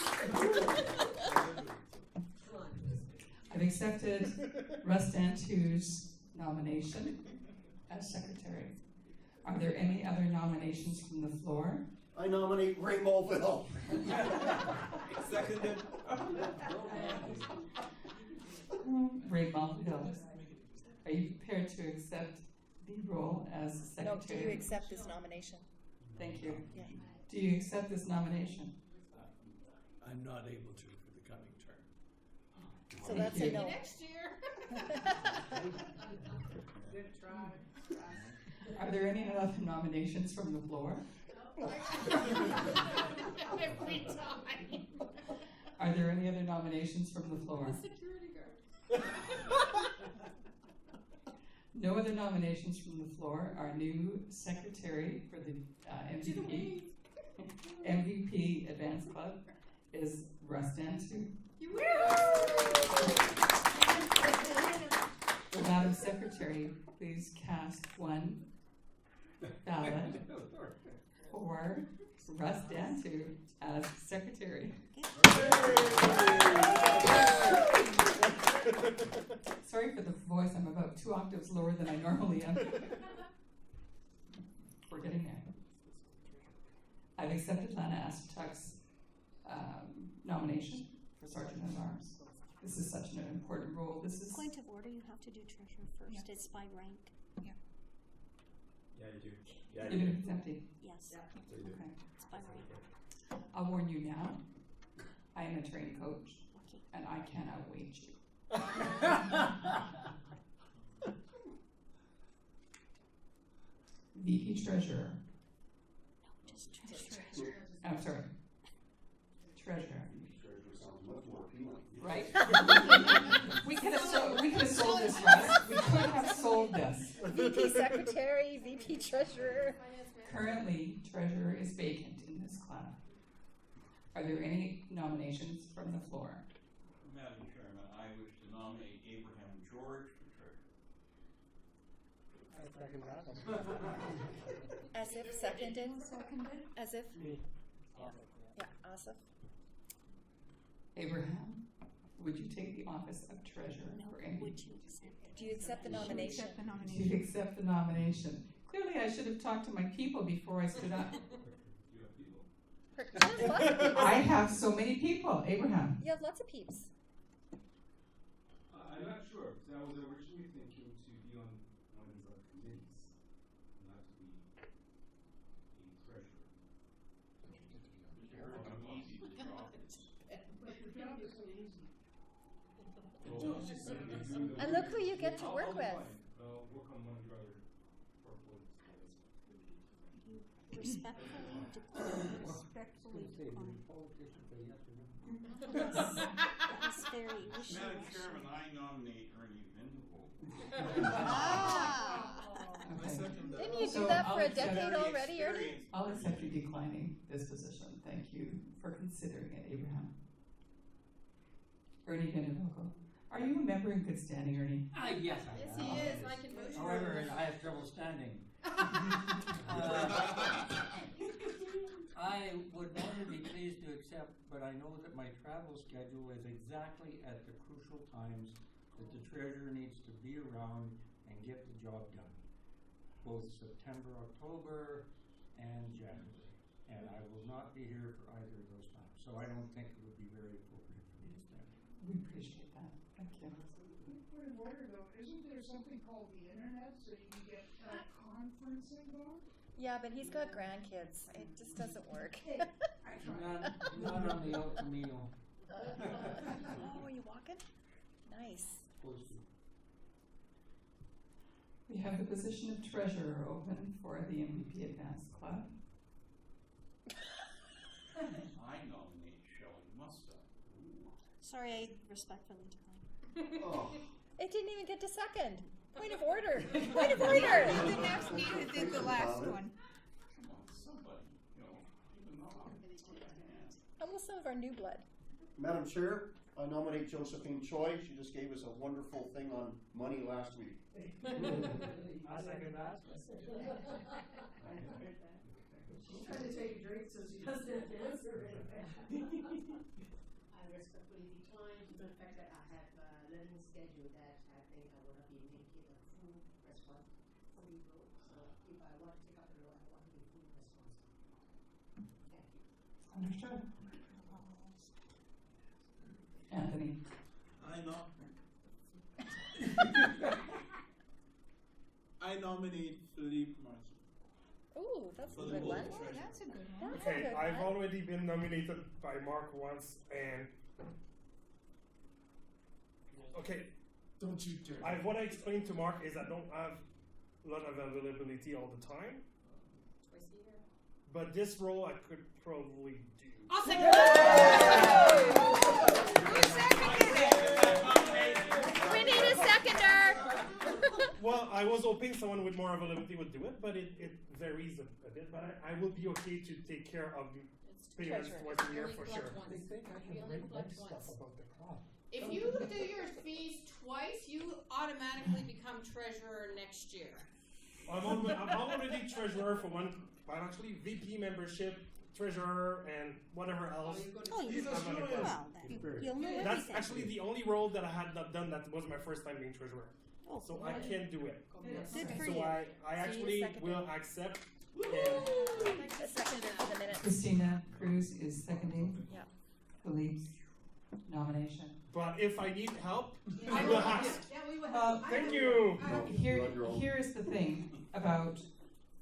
I've accepted Russ Dantu's nomination as secretary. Are there any other nominations from the floor? I nominate Ray Mulville. Seconded. Ray Mulvihill. Are you prepared to accept the role as No, secretary? do you accept this nomination? Thank you. Yeah. Do you accept this nomination? I'm not able to for the coming term. So that's a no. Next year. Good try. Are there any other nominations from the floor? Every time. Are there any other nominations from the floor? The security guard. No other nominations from the floor. Our new secretary for the MVP Advanced Club is Russ Dantu. Madam Secretary, please cast one ballot for Russ Dantu as secretary. Sorry for the voice, I'm about 2 octaves lower than I normally am. We're getting there. I've accepted Lana Astutuk's nomination for Sergeant at Arms. This is such an important role. This is Point of order, you have to do treasurer first. It's by rank. Yeah. Yeah, you do. Yeah, even if it's empty. Yes. Okay. It's by rank. I'll warn you now. I am a trained coach, and I can outweight you. VP Treasurer. Just treasurer. I'm sorry. Treasurer. Treasurer sounds much more appealing. Right? we could have sold this, Russ. We could have sold this. VP Secretary, VP Treasurer. Currently, treasurer is vacant in this club. Are there any nominations from the floor? Madam Chairman, I wish to nominate Abraham George for treasurer. I second that. As if seconded. As if. Me. Yeah, Asif. Abraham, would you take the office of treasurer for any? Would you accept it? Do you accept the nomination? Do you accept the nomination? Clearly, I should have talked to my people before I stood up. I have so many people, Abraham. You have lots of peeps. I'm not sure, because I was originally thinking to be on one of these committees, not to be a treasurer. Easy to drop. And look who you get to work with. Work on one of your other portfolios. Respectfully decline. Respectfully decline. It's very wishy-washy. Madam Chairman, I nominate Ernie Venable. Didn't you do that for a decade already, Ernie? I'll accept you declining this position. Thank you for considering it, Abraham. Ernie Venable. Are you a member in good standing, Ernie? Yes, I Yes, am. he is. I can motion. However, I have trouble standing. I would normally be pleased to accept, but I know that my travel schedule is exactly at the crucial times that the treasurer needs to be around and get the job done. Both September, October, and January. And I will not be here for either of those times. So I don't think it would be very appropriate for me to stand. We appreciate that. Thank you. Point of order though, isn't there something called the internet so you can get conferencing going? Yeah, but he's got grandkids. It just doesn't work. Not on the El Camino. Oh, are you walking? Nice. Supposed to. We have the position of treasurer open for the MVP Advanced Club. I nominate Shelley Musta. Sorry, I respectfully decline. Oh. It didn't even get to second. Point of order. Point of order. The next neither did the last one. Come on, somebody, even though I'm put my hand. Almost some of our new blood. Madam Chair, I nominate Josephine Choi. She just gave us a wonderful thing on money last week. I second that. She's trying to take a drink so she doesn't have to answer it. I respectfully decline due to the fact that I have a learning schedule that I think I will not be able to give a full response for the role. So if I want to take up the role, I want to be fully responsible. Thank you. Understood. Anthony. I nominate Philippe Martin. Ooh, that's a For the good role one. of treasurer. That's a good one. That's Okay, a good I've one. already been nominated by Mark once, and okay. Don't you dare. What I explained to Mark is I don't have a lot of availability all the time, Twice a year. but this role I could probably do. I'll second We need a seconder. Well, I was hoping someone with more availability would do it, but it varies a bit. But I will be okay to take care of payments twice a year for sure. They think I can break my stuff about the club. If you do your fees twice, you automatically become treasurer next year. I'm already treasurer for one, but actually VP membership, treasurer, and whatever else. Oh, These are well, then, you'll know That's everything. actually the only role that I had not done that was my first time being treasurer. Oh, So I can't do it. Good for So you. I So you actually seconded. will accept. Seconded for the minutes. Christina Cruz is seconding Yeah. Philippe's nomination. But if I need help, I will ask. Thank No, you. Here is the thing about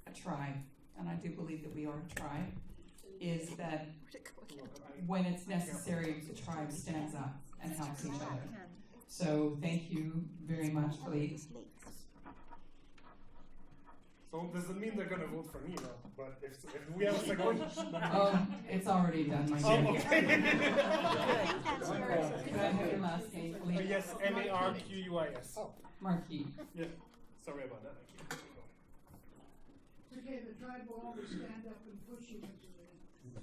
a tribe, and I do believe that we are a tribe, is that when it's necessary, the tribe stands up and helps each other. So thank you very much, Philippe. So doesn't mean they're gonna vote for me though. But if we have a second. Oh, it's already done, my Oh, dear. okay. Could I have your last name, Philippe? Yes, Marquis. Marquis. Yeah. Sorry about that. It's okay, the tribe will always stand up and push you.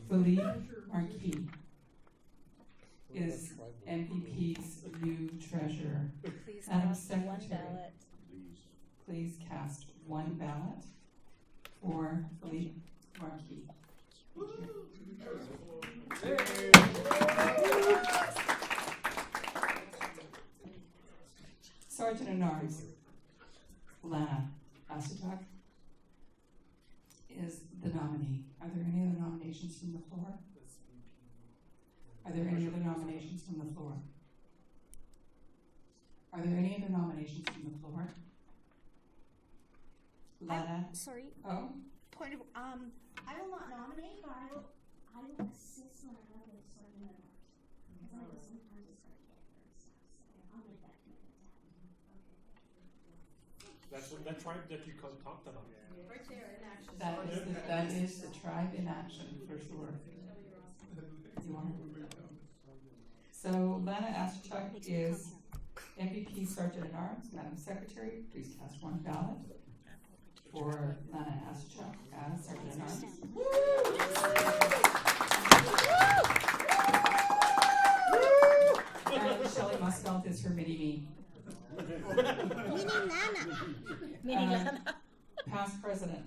Philippe Marquis is MPP's new treasurer. Please Madam cast one Secretary, ballot. please cast one ballot for Philippe Marquis. Sergeant-at-Arms Lana Asuchak is the nominee. Are there any other nominations from the floor? Are there any other nominations from the floor? Are there any other nominations from the floor? Lana? Sorry. Oh? Point of, I will not nominate, but I will assist my other sergeant at arms. Because I will sometimes start getting stuff, so I'll make that commitment to happen. That's what that tribe that you talked about. Right there in action. That is the tribe in action, for sure. You want it? So Lana Asuchak is MVP Sergeant-at-Arms. Madam Secretary, please cast one ballot for Lana Asuchak as Sergeant-at-Arms. And Shelley Muscalt is her mini-me. Mini-Lana. Past president.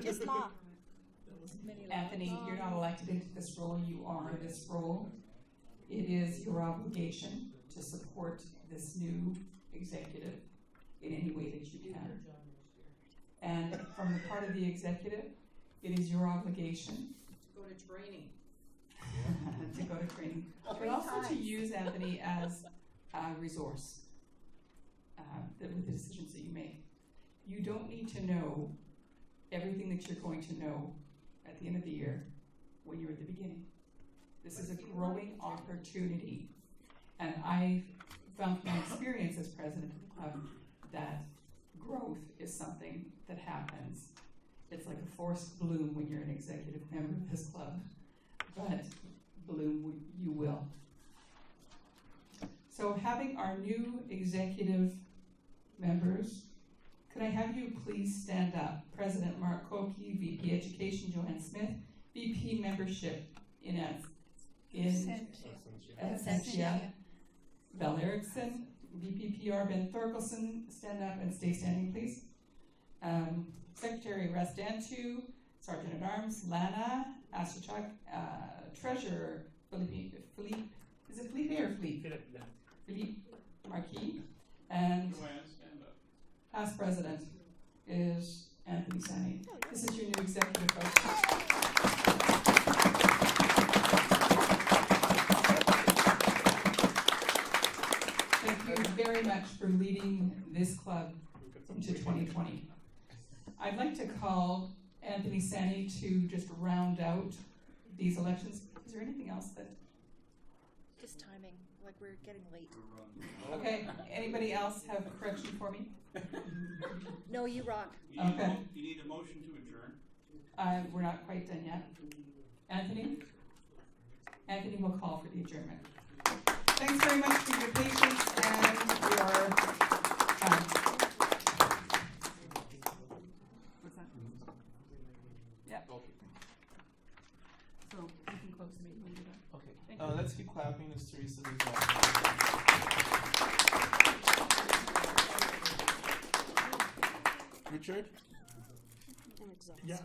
Just law. Anthony, you're not elected into this role, you are in this role. It is your obligation to support this new executive in any way that you can. And from the part of the executive, it is your obligation Go to training. to go to training, but also to use Anthony as a resource with the decisions that you make. You don't need to know everything that you're going to know at the end of the year when you're at the beginning. This is a growing opportunity. And I found from my experience as president of the club that growth is something that happens. It's like a forced bloom when you're an executive member of this club, but bloom you will. So having our new executive members, could I have you please stand up? President Mark Koki, VP Education Joanne Smith, VP Membership in Essentia, Bell Erickson, VP PR Ben Thorkelson, stand up and stay standing please. Secretary Restantu, Sergeant-at-Arms Lana Asuchak, Treasurer Philippe, is it Philippe or Philippe? Philippe Marquis, and past president is Anthony Sani. This is your new executive Thank you very much for leading this club into 2020. I'd like to call Anthony Sani to just round out these elections. Is there anything else that? Just timing, like we're getting late. Okay, anybody else have a correction for me? No, you rock. Okay. You need a motion to adjourn? We're not quite done yet. Anthony? Anthony will call for the adjournment. Thanks very much for your patience and your time. What's that? Yeah. Okay. So you can close the meeting when you're done. Okay. Thank you. Let's keep clapping as Teresa leaves Richard? I'm exhausted. Yeah.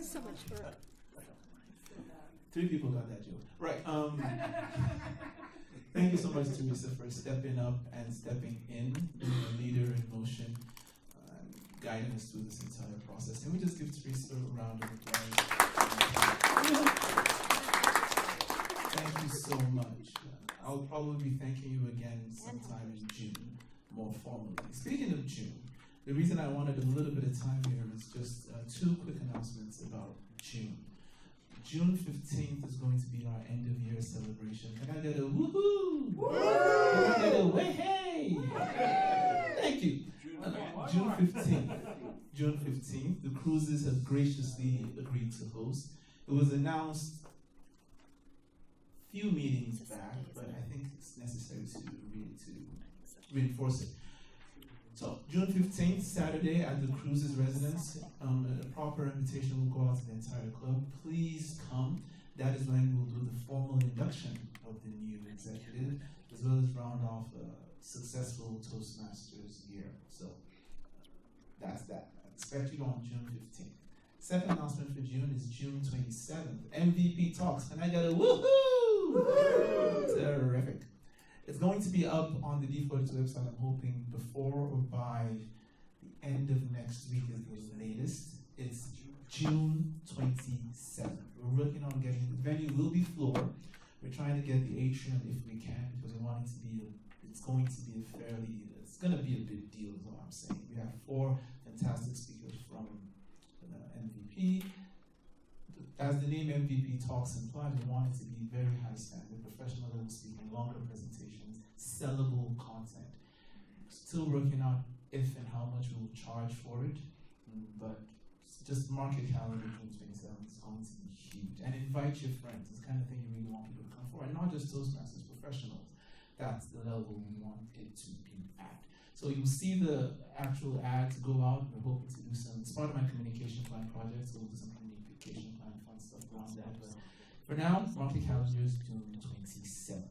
So much work. 3 people got that joke. Right. Thank you so much, Teresa, for stepping up and stepping in, being a leader in motion, guiding us through this entire process. Can we just give Teresa a round of applause? Thank you so much. I'll probably be thanking you again sometime in June, more formally. Speaking of June, the reason I wanted a little bit of time here is just 2 quick announcements about June. June 15th is going to be our end of year celebration. Can I get a woohoo? Can I get a way hey? Thank you. June 15th, the cruises have graciously agreed to host. It was announced a few meetings back, but I think it's necessary to reinforce it. So, June 15th, Saturday, at the Cruises residence, a proper invitation will go out to the entire club. Please come. That is when we'll do the formal induction of the new executive, as well as round off a successful Toastmasters year. So, that's that. I expect you on June 15th. Second announcement for June is June 27th. MVP Talks. Can I get a woohoo? Terrific. It's going to be up on the D42 website, I'm hoping, before or by the end of next week is the latest. It's June 27th. We're working on getting, the venue will be floor. We're trying to get the atrium if we can, because we want it to be, it's going to be a big deal is all I'm saying. We have 4 fantastic speakers from MVP. As the name MVP Talks implies, we want it to be very high standard, professional level speaking, longer presentations, sellable content. Still working out if and how much we will charge for it, but just mark your calendar. June 27th is going to be huge. And invite your friends. It's the kind of thing you really want people to come for. And not just Toastmasters, professionals. That's the level we want it to be at. So you'll see the actual ads go out. We're hoping to do some, it's part of my communication plan project, so we'll do some communication plan fun stuff around that. But for now, mark your calendars, June 27th.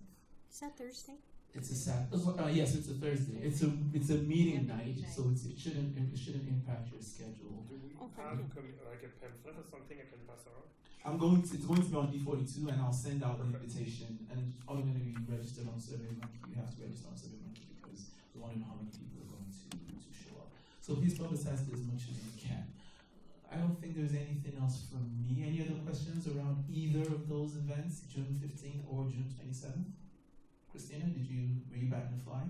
Is that Thursday? It's a yes, it's a Thursday. It's a meeting night, so it shouldn't impact your schedule. Do we have like a pamphlet or something I can pass around? It's going to be on D42, and I'll send out the invitation. And all you're going to be registered on SurveyMonkey. You have to register on SurveyMonkey because we want to know how many people are going to show up. So please publicize it as much as you can. I don't think there's anything else from me. Any other questions around either of those events, June 15th or June 27th? Christina, were you back in the fly?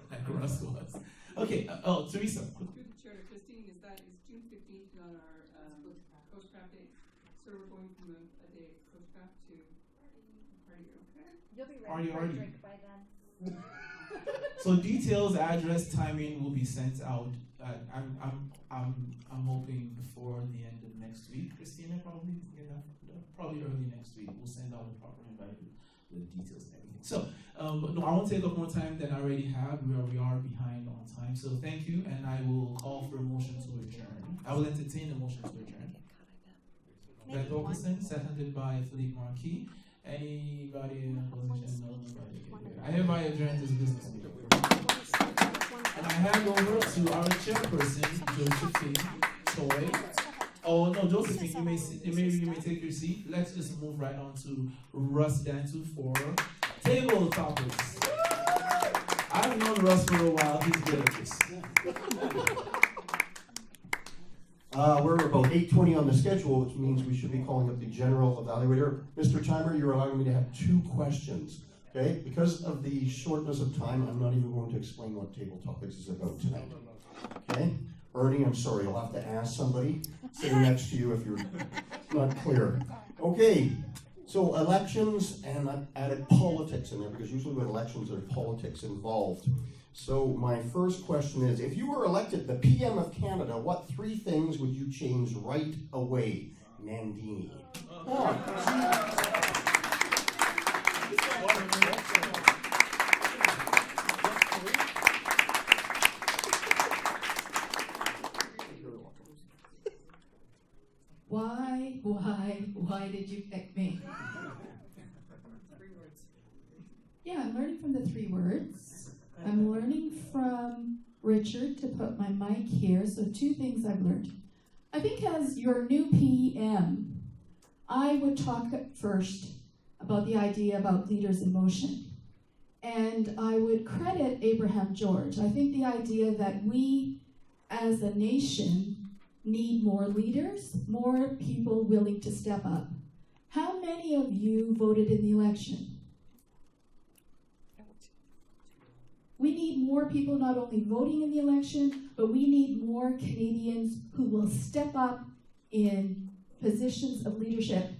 Like Russ was. Okay, Teresa. Through the chair to Christine, is June 15th on our Coastcraft Day? So we're going from a day at Coastcraft to party, okay? You'll be ready for a drink by then. So details, address, timing will be sent out. I'm hoping before the end of next week. Christina, probably early next week. We'll send out a proper invite with details and everything. So, but no, I won't take up more time than I already have. We are behind on time. So thank you, and I will call for a motion to adjourn. I will entertain a motion to adjourn. Beth Wilkinson, seconded by Philippe Marquis. Anybody in opposition? No, nobody. I hereby adjourn this business meeting. And I hand over to our chairperson, Josephine Choi. Oh no, Josephine, you may take your seat. Let's just move right on to Russ Dantu for table topics. I've known Russ for a while. He's good at this. We're about 8:20 on the schedule, which means we should be calling up the general evaluator. Mr. Timer, you're allowing me to have 2 questions. Okay? Because of the shortness of time, I'm not even going to explain what table topics is about tonight. Okay? Ernie, I'm sorry, you'll have to ask somebody sitting next to you if you're not clear. Okay, so elections, and I've added politics in there because usually with elections there's politics involved. So my first question is, if you were elected the PM of Canada, what 3 things would you change right away? Nandini. Why did you pick me? 3 words. Yeah, I'm learning from the 3 words. I'm learning from Ray Richard to put my mic here. So 2 things I've learned. I think as your new PM, I would talk first about the idea about leaders in motion. And I would credit Abraham George. I think the idea that we as a nation need more leaders, more people willing to step up. How many of you voted in the election? We need more people not only voting in the election, but we need more Canadians who will step up in positions of leadership.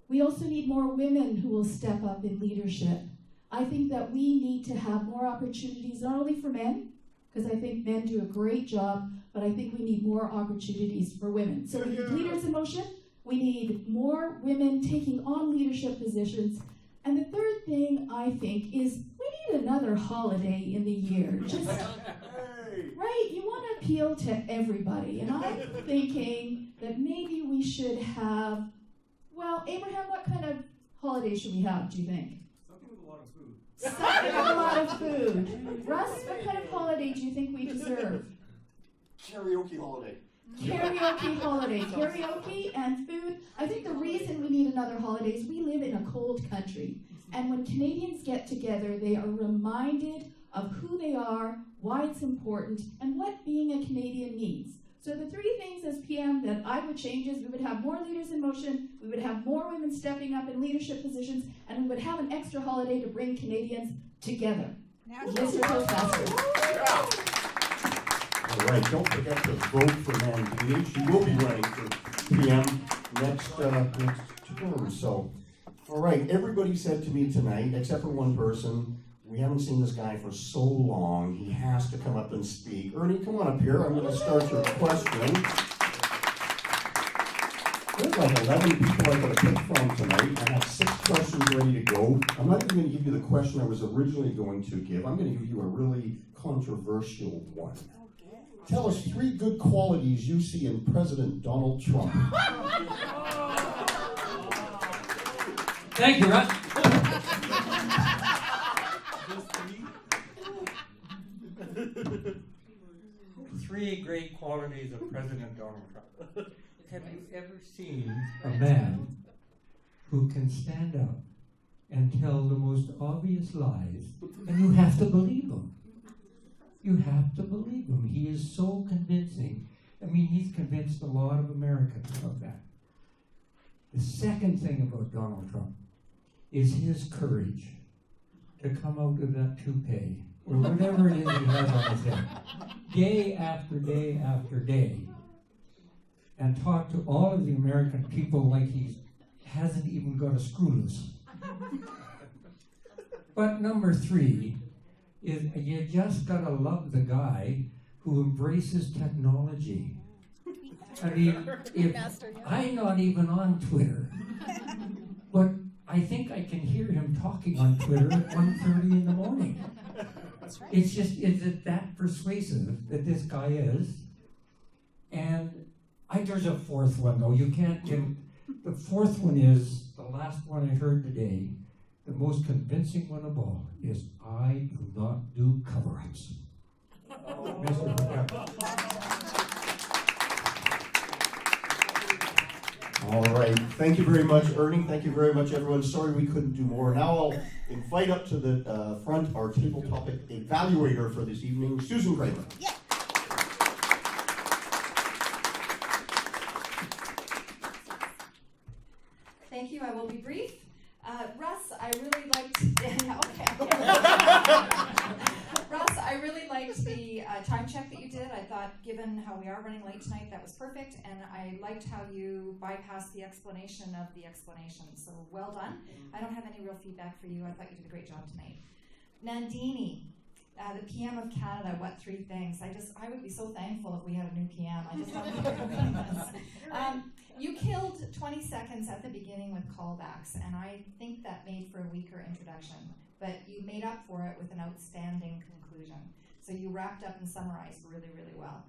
We also need more women who will step up in leadership. I think that we need to have more opportunities, not only for men, because I think men do a great job, but I think we need more opportunities for women. So we need leaders in motion, we need more women taking on leadership positions, and the third thing I think is we need another holiday in the year. Just, right, you want to appeal to everybody, and I'm thinking that maybe we should have, well, Abraham, what kind of holiday should we have, do you think? Something with a lot of food. Something with a lot of food. Russ, what kind of holiday do you think we deserve? Karaoke holiday. Karaoke holiday. Karaoke and food. I think the reason we need another holiday is we live in a cold country. And when Canadians get together, they are reminded of who they are, why it's important, and what being a Canadian means. So the 3 things as PM that I would change is we would have more leaders in motion, we would have more women stepping up in leadership positions, and we would have an extra holiday to bring Canadians together. Mr. Toastmaster. All right, don't forget to vote for Nandini. She will be running for PM next term. So, all right, everybody said to me tonight, except for one person, we haven't seen this guy for so long, he has to come up and speak. Ernie, come on up here. I'm going to start your question. There's like 11 people I got to pick from tonight. I have 6 questions ready to go. I'm not even going to give you the question I was originally going to give. I'm going to give you a really controversial one. Tell us 3 good qualities you see in President Donald Trump. Thank you, Russ. 3 great qualities of President Donald Trump. Have you ever seen a man who can stand up and tell the most obvious lies, and you have to believe them? You have to believe him. He is so convincing. I mean, he's convinced a lot of Americans of that. The second thing about Donald Trump is his courage to come out of that toupee, or whatever it is he has on his head, day after day after day, and talk to all of the American people like he hasn't even got a screw loose. But number 3 is you just gotta love the guy who embraces technology. I mean, I'm not even on Twitter, but I think I can hear him talking on Twitter at 1:30 in the morning. It's just, is it that persuasive that this guy is? And there's a 4th one though, you can't give, the 4th one is, the last one I heard today, the most convincing one of all is, I do not do cover-ups. All right, thank you very much, Ernie. Thank you very much, everyone. Sorry we couldn't do more. Now I'll invite up to the front our table topic evaluator for this evening, Susan Kramer. Yeah. Thank you. I will be brief. Russ, I really liked. Russ, I really liked the time check that you did. I thought, given how we are running late tonight, that was perfect, and I liked how you bypassed the explanation of the explanation. So well done. I don't have any real feedback for you. I thought you did a great job tonight. Nandini, the PM of Canada. What 3 things? I would be so thankful if we had a new PM. I just don't know. You killed 20 seconds at the beginning with callbacks, and I think that made for a weaker introduction, but you made up for it with an outstanding conclusion. So you wrapped up and summarized really, really well.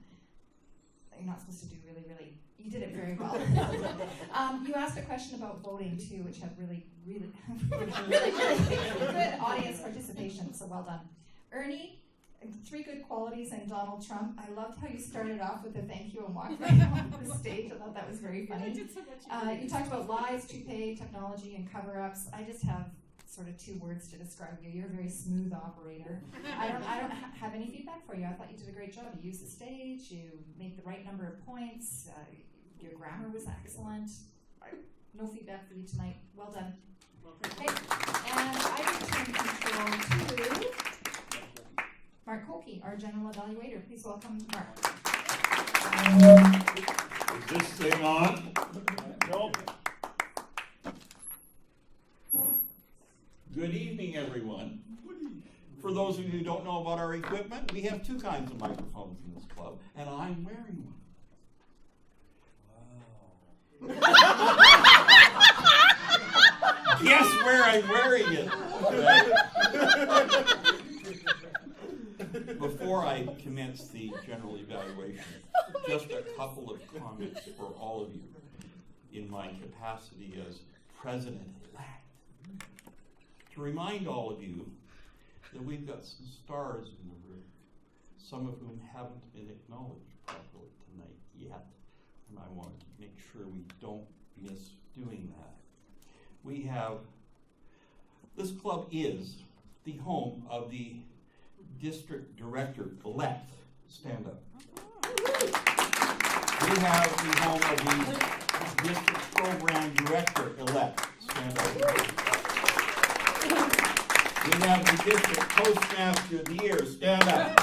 You're not supposed to do really, really, you did it very well. You asked a question about voting too, which had really, really, really good audience participation, so well done. Ernie, three good qualities in Donald Trump. I loved how you started off with a thank you and walked right off the stage. I thought that was very funny. You talked about lies, toupee, technology, and cover-ups. I just have sort of 2 words to describe you. You're a very smooth operator. I don't have any feedback for you. I thought you did a great job. You used the stage. You made the right number of points. Your grammar was excellent. No feedback for you tonight. Well done. Okay. And I return control to Mark Kolke, our general evaluator. Please welcome Mark. Is this thing on? Nope. Good evening, everyone. For those of you who don't know about our equipment, we have 2 kinds of microphones in this club, and I'm wearing one. Guess where I'm wearing it? Before I commence the general evaluation, just a couple of comments for all of you in my capacity as president-elect. To remind all of you that we've got some stars in the room, some of whom haven't been acknowledged properly tonight yet, and I want to make sure we don't miss doing that. We have, this club is the home of the district director-elect. Stand up. We have the home of the district program director-elect. Stand up. We have the district postmaster of the year. Stand up.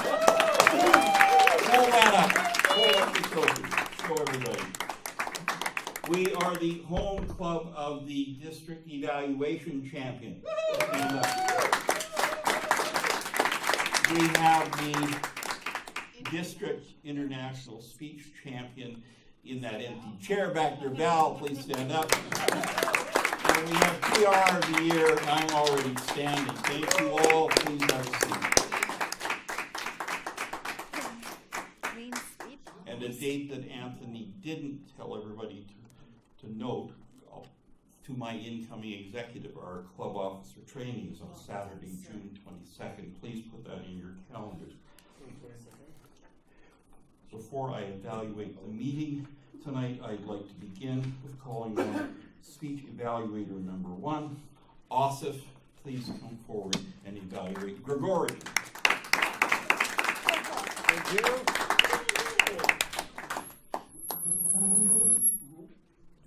Hold that up. Hold up the trophy. Show everybody. We are the home club of the district evaluation champion. Stand up. We have the district international speech champion in that empty chair back there. Val, please stand up. And we have PR of the year. I'm already standing. Thank you all. Please have a seat. And a date that Anthony didn't tell everybody to note, to my incoming executive, our club officer training is on Saturday, June 22nd. Please put that in your calendars. Before I evaluate the meeting tonight, I'd like to begin with calling on speech evaluator number 1, Asif. Please come forward and evaluate Gregory. Thank you.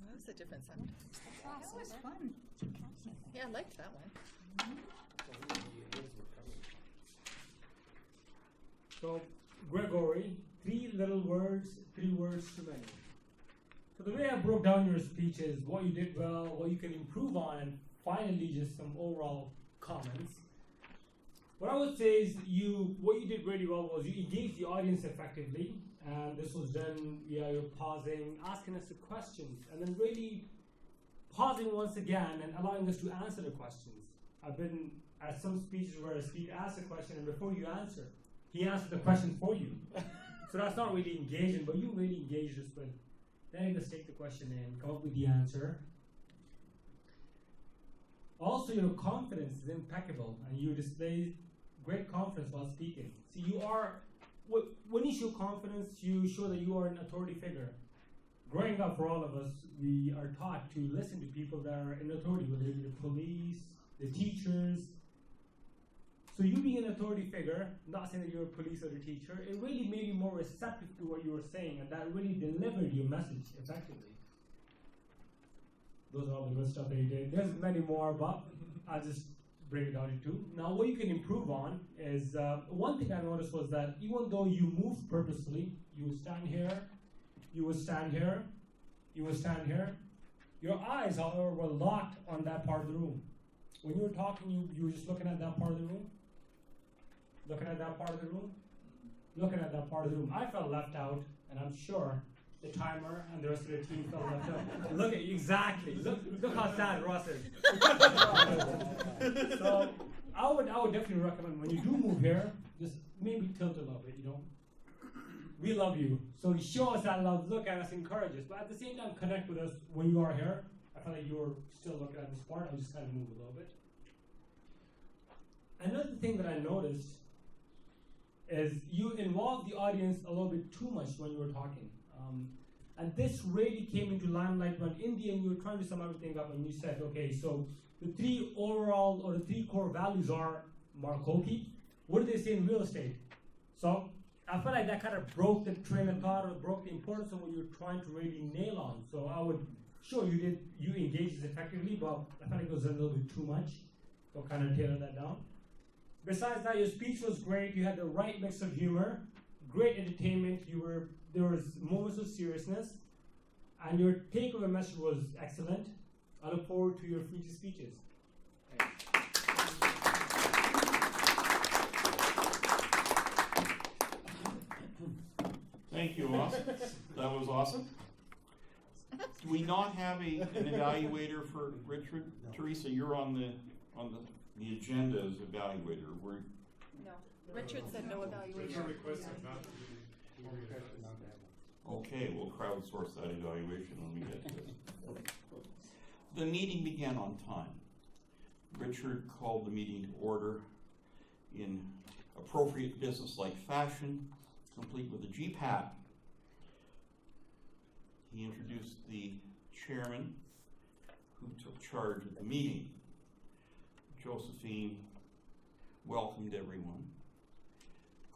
That was a different sound. That was fun. Yeah, I liked that one. So, Gregory, 3 little words, 3 words too many. So the way I broke down your speech is what you did well, what you can improve on, and finally just some overall comments. What I would say is what you did really well was you engaged the audience effectively, and this was done via your pausing, asking us the questions, and then really pausing once again and allowing us to answer the questions. I've been at some speeches where a speaker asks a question, and before you answer, he answered the question for you. So that's not really engaging, but you really engaged us with letting us take the question in, come up with the answer. Also, your confidence is impeccable, and you display great confidence while speaking. So when you show confidence, you show that you are an authority figure. Growing up, for all of us, we are taught to listen to people that are in authority, whether it be the police, the teachers. So you being an authority figure, not saying that you're a police or a teacher, it really made you more receptive to what you were saying, and that really delivered your message effectively. Those are all the good stuff that you did. There's many more, but I'll just break it down into 2. Now, what you can improve on is, one thing I noticed was that even though you moved purposefully, you would stand here, you would stand here, you would stand here, your eyes, however, were locked on that part of the room. When you were talking, you were just looking at that part of the room. Looking at that part of the room? Looking at that part of the room. I felt left out, and I'm sure the timer and the rest of the team felt left out. Look at exactly. Look how sad Ross is. So I would definitely recommend when you do move here, just maybe tilt a little bit, We love you. So show us that love, look at us, encourage us. But at the same time, connect with us when you are here. I felt like you were still looking at this part. I'll just kind of move a little bit. Another thing that I noticed is you involve the audience a little bit too much when you were talking. And this really came into limelight when in the end you were trying to sum everything up and you said, okay, so the three overall or the three core values are Markoki. What do they say in real estate? So I felt like that kind of broke the train of thought or broke the importance of what you were trying to really nail on. So I would, sure, you engaged as effectively, but I felt like it was a little bit too much. So kind of tailor that down. Besides that, your speech was great. You had the right mix of humor, great entertainment. There was moments of seriousness, and your takeaway message was excellent. I look forward to your future speeches. Thank you, Austin. That was awesome. Do we not have an evaluator for Richard? No. Teresa, you're on the agenda as evaluator. No. Richard said no evaluation. Okay, we'll crowdsource that evaluation when we get to it. The meeting began on time. Richard called the meeting to order in appropriate business-like fashion, complete with a GPAT. He introduced the chairman who took charge of the meeting. Josephine welcomed everyone,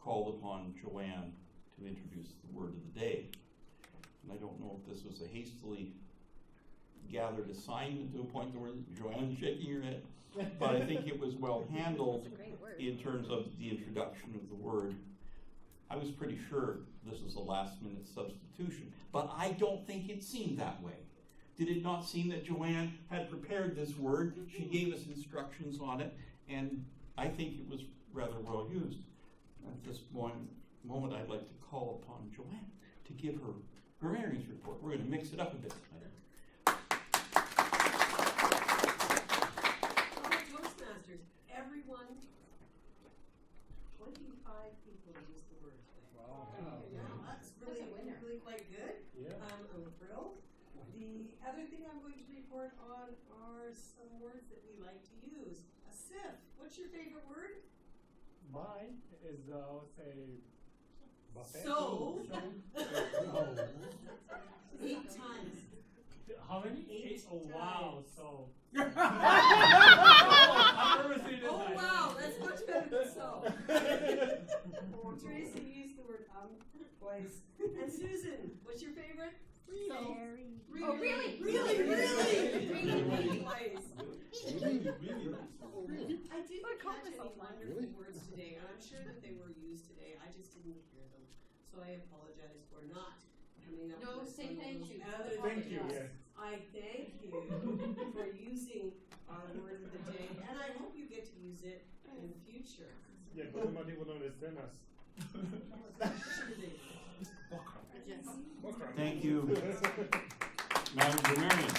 called upon Joanne to introduce the word of the day. And I don't know if this was a hastily gathered assignment to a point where Joanne's shaking her head, but I think it was well handled in terms of the introduction of the word. I was pretty sure this was a last-minute substitution, but I don't think it seemed that way. Did it not seem that Joanne had prepared this word? She gave us instructions on it, and I think it was rather well used. At this moment, I'd like to call upon Joanne to give her earnings report. We're going to mix it up a bit tonight. Toastmasters, everyone, 25 people used the word today. Wow. Yeah, that's really quite good. Yeah. I'm thrilled. The other thing I'm going to report on are some words that we like to use. A sip. What's your favorite word? Mine is, let's say, buffet. So. No. 8 times. How many? 8 Oh, wow. So. Oh, wow. That's much better than so. Teresa used the word twice. And Susan, what's your favorite? So. Oh, really? Really twice. I didn't catch any wonderful words today, and I'm sure that they were used today. I just didn't hear them. So I apologize for not coming up No, with say some of thank those you. other Thank you, things. yes. I thank you for using our word of the day, and I hope you get to use it in the future. Yeah, but somebody will understand us. Thank you, Madam Grammarian.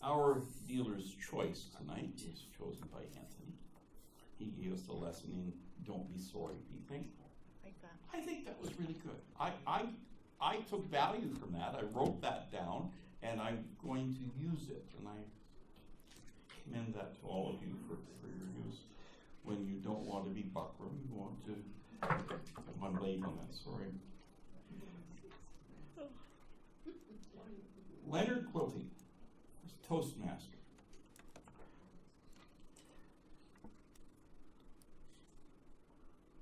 Our dealer's choice tonight is chosen by Anthony. He gave us a lesson in don't be sorry, be thankful. I think that was really good. I took value from that. I wrote that down, and I'm going to use it. And I commend that to all of you for your use. When you don't want to be buckram, you want to. I'm late on that. Sorry. Leonard Quilty is Toastmaster.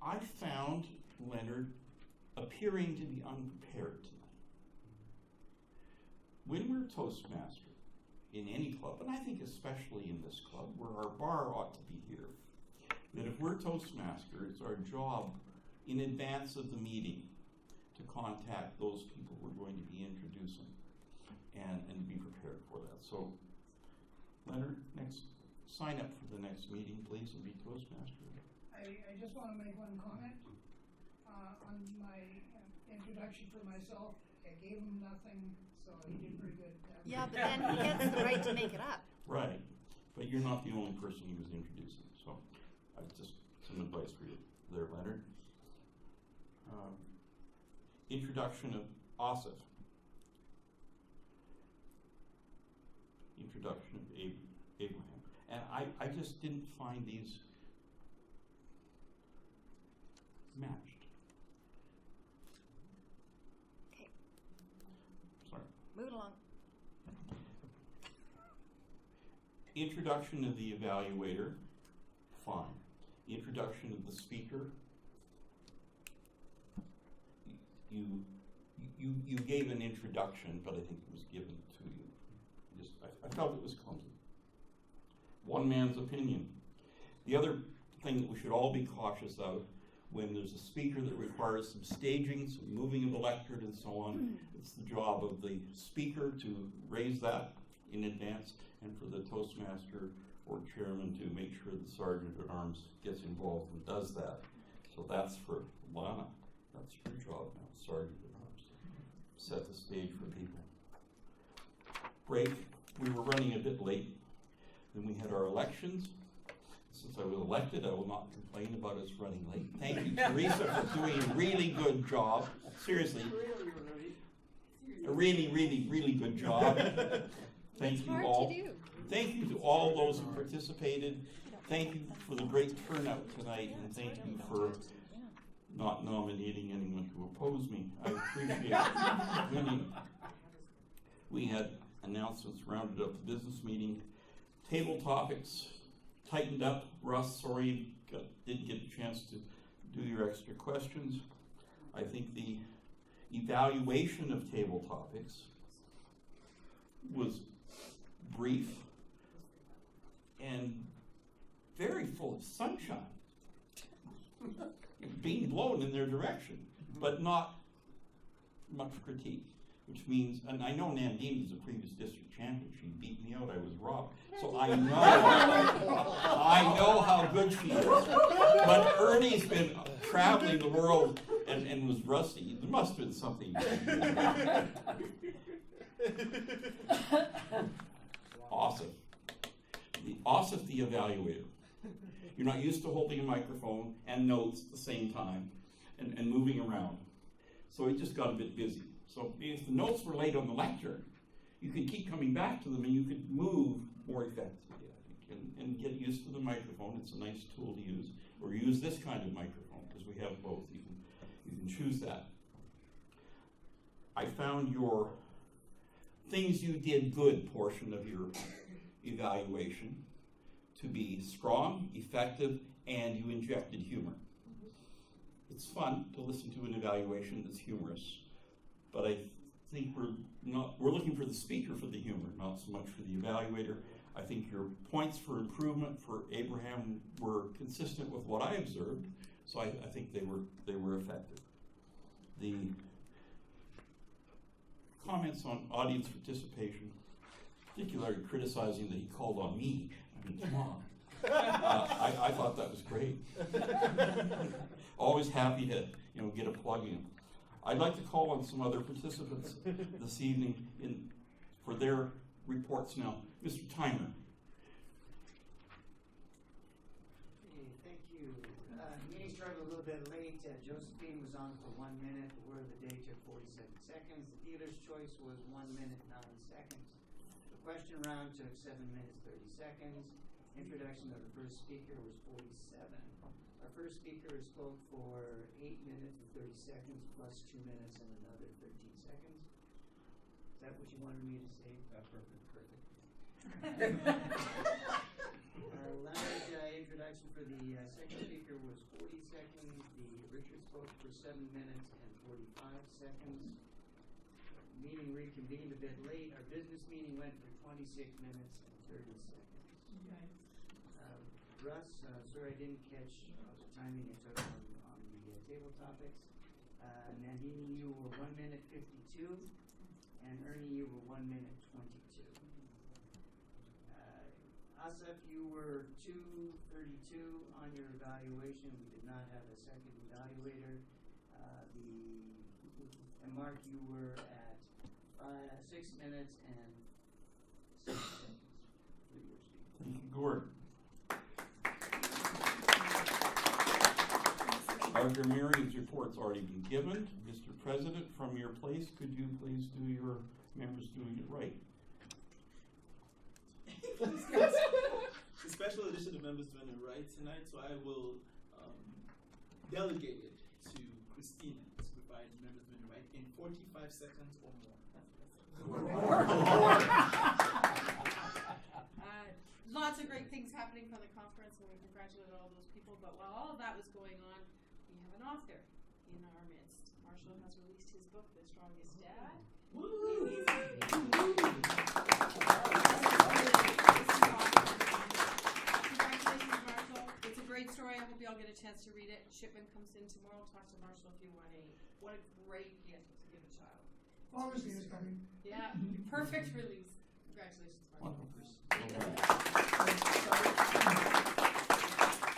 I found Leonard appearing to be unprepared tonight. When we're Toastmaster in any club, and I think especially in this club, where our bar ought to be here, that if we're Toastmaster, it's our job in advance of the meeting to contact those people we're going to be introducing and be prepared for that. So, Leonard, sign up for the next meeting, please, and be Toastmaster. I just want to make one comment on my introduction for myself. I gave him nothing, so he did pretty good. Yeah, but then he gets the right to make it up. Right, but you're not the only person he was introducing, so just some advice for you there, Leonard. Introduction of Asif. Introduction of Abraham. And I just didn't find these matched. Okay. Sorry. Move it along. Introduction of the evaluator, fine. Introduction of the speaker, you gave an introduction, but I think it was given to you. I felt it was clumsy. One man's opinion. The other thing that we should all be cautious of, when there's a speaker that requires some staging, some moving of the lectern and so on, it's the job of the speaker to raise that in advance, and for the Toastmaster or chairman to make sure the Sergeant at Arms gets involved and does that. So that's for Lana. That's your job now, Sergeant at Arms. Set the stage for people. Break. We were running a bit late. Then we had our elections. Since I was elected, I will not complain about us running late. Thank you, Teresa, for doing a really good job. Seriously. A really, really, really good job. Thank you all. Thank you to all those who participated. Thank you for the great turnout tonight, and thank you for not nominating anyone to oppose me. I appreciate it. We had announcements, rounded up the business meeting. Table topics tightened up. Russ, sorry you didn't get a chance to do your extra questions. I think the evaluation of table topics was brief and very full of sunshine, being blown in their direction, but not much critique, which means, and I know Nandini is a previous district champion, she beat me out, I was robbed, so I know how good she is, but Ernie's been traveling the world and was rusty. There must have been something. Awesome. The Ossoff the evaluator. You're not used to holding a microphone and notes at the same time and moving around. So it just got a bit busy. So if the notes were laid on the lectern, you could keep coming back to them and you could move more effectively, I think, and get used to the microphone. It's a nice tool to use. Or use this kind of microphone, because we have both. You can choose that. I found your things you did good portion of your evaluation to be strong, effective, and you injected humor. It's fun to listen to an evaluation that's humorous, but I think we're looking for the speaker for the humor, not so much for the evaluator. I think your points for improvement for Abraham were consistent with what I observed, so I think they were effective. The comments on audience participation, particularly criticizing that he called on me. I mean, come on. I thought that was great. Always happy to get a plug in. I'd like to call on some other participants this evening for their reports now. Mr. Timer. Hey, thank you. Meeting started a little bit late. Josephine was on for 1 minute. The word of the day took 47 seconds. The dealer's choice was 1 minute, 9 seconds. The question round took 7 minutes, 30 seconds. Introduction of the first speaker was 47. Our first speaker spoke for 8 minutes and 30 seconds plus 2 minutes and another 13 seconds. Is that what you wanted me to say? Perfect. Our loud introduction for the second speaker was 40 seconds. Richard spoke for 7 minutes and 45 seconds. Meeting reconvened a bit late. Our business meeting went for 26 minutes and 30 seconds. Russ, sorry I didn't catch the timing it took on the table topics. Nandini, you were 1 minute 52, and Ernie, you were 1 minute 22. Ossoff, you were 2:32 on your evaluation. We did not have a second evaluator. And Mark, you were at 6 minutes and 6 seconds for your speech. Thank you, Gord. Dr. Marion's report's already been given. Mr. President, from your place, could you please do your members doing it right? The special edition of members doing it right tonight, so I will delegate it Christina to provide members of the right in 45 seconds or more. Lots of great things happening from the conference, and we congratulate all those people. But while all of that was going on, we have an author in our midst. Marshall has released his book, The Strongest Dad. Congratulations, Marshall. It's a great story. I hope you all get a chance to read it. Shipment comes in tomorrow. Talk to Marshall if you want a. What a great gift to give a child. Father's Day is coming. Yeah, perfect release. Congratulations, Marshall.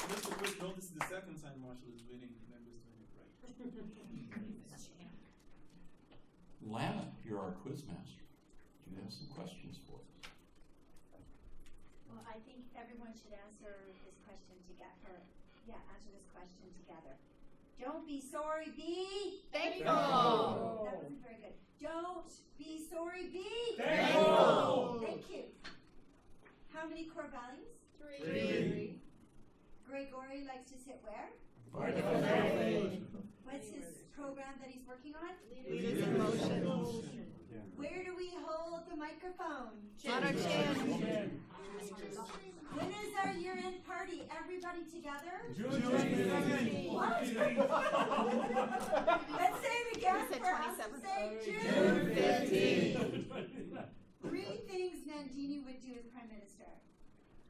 Just a quick note, this is the second time Marshall is winning members doing it right. Lana, you're our quiz master. Do you have some questions for us? Well, I think everyone should answer this question together. Answer this question together. Don't be sorry, be thankful. That wasn't very good. Don't be sorry, be thankful. Thank you. How many core values? 3. Gregory likes to sit where? What's his program that he's working on? Leaders in Motion. Where do we hold the microphone? On our chin. When is our year-end party? Everybody together? June 15th. What? Let's say it again for us. Say June 15th. 3 things Nandini would do as Prime Minister.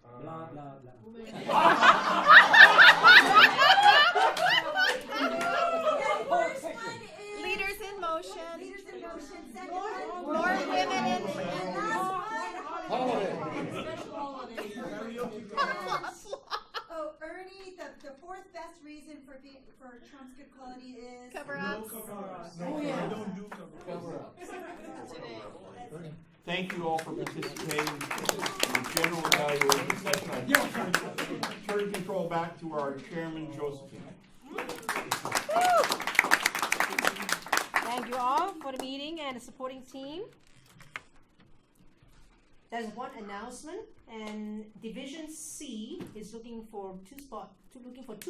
Blah, blah, blah. The first one is Leaders in Motion. Leaders in Motion. Second one, More women in and last one, Special holiday. Oh, Ernie, the 4th best reason for Trump's good quality is Cover-ups. No, I don't do cover-ups. Thank you all for participating in the general evaluation session. I turn control back to our chairman, Josephine. Thank you all for the meeting and the supporting team. There's one announcement, and Division C is looking for two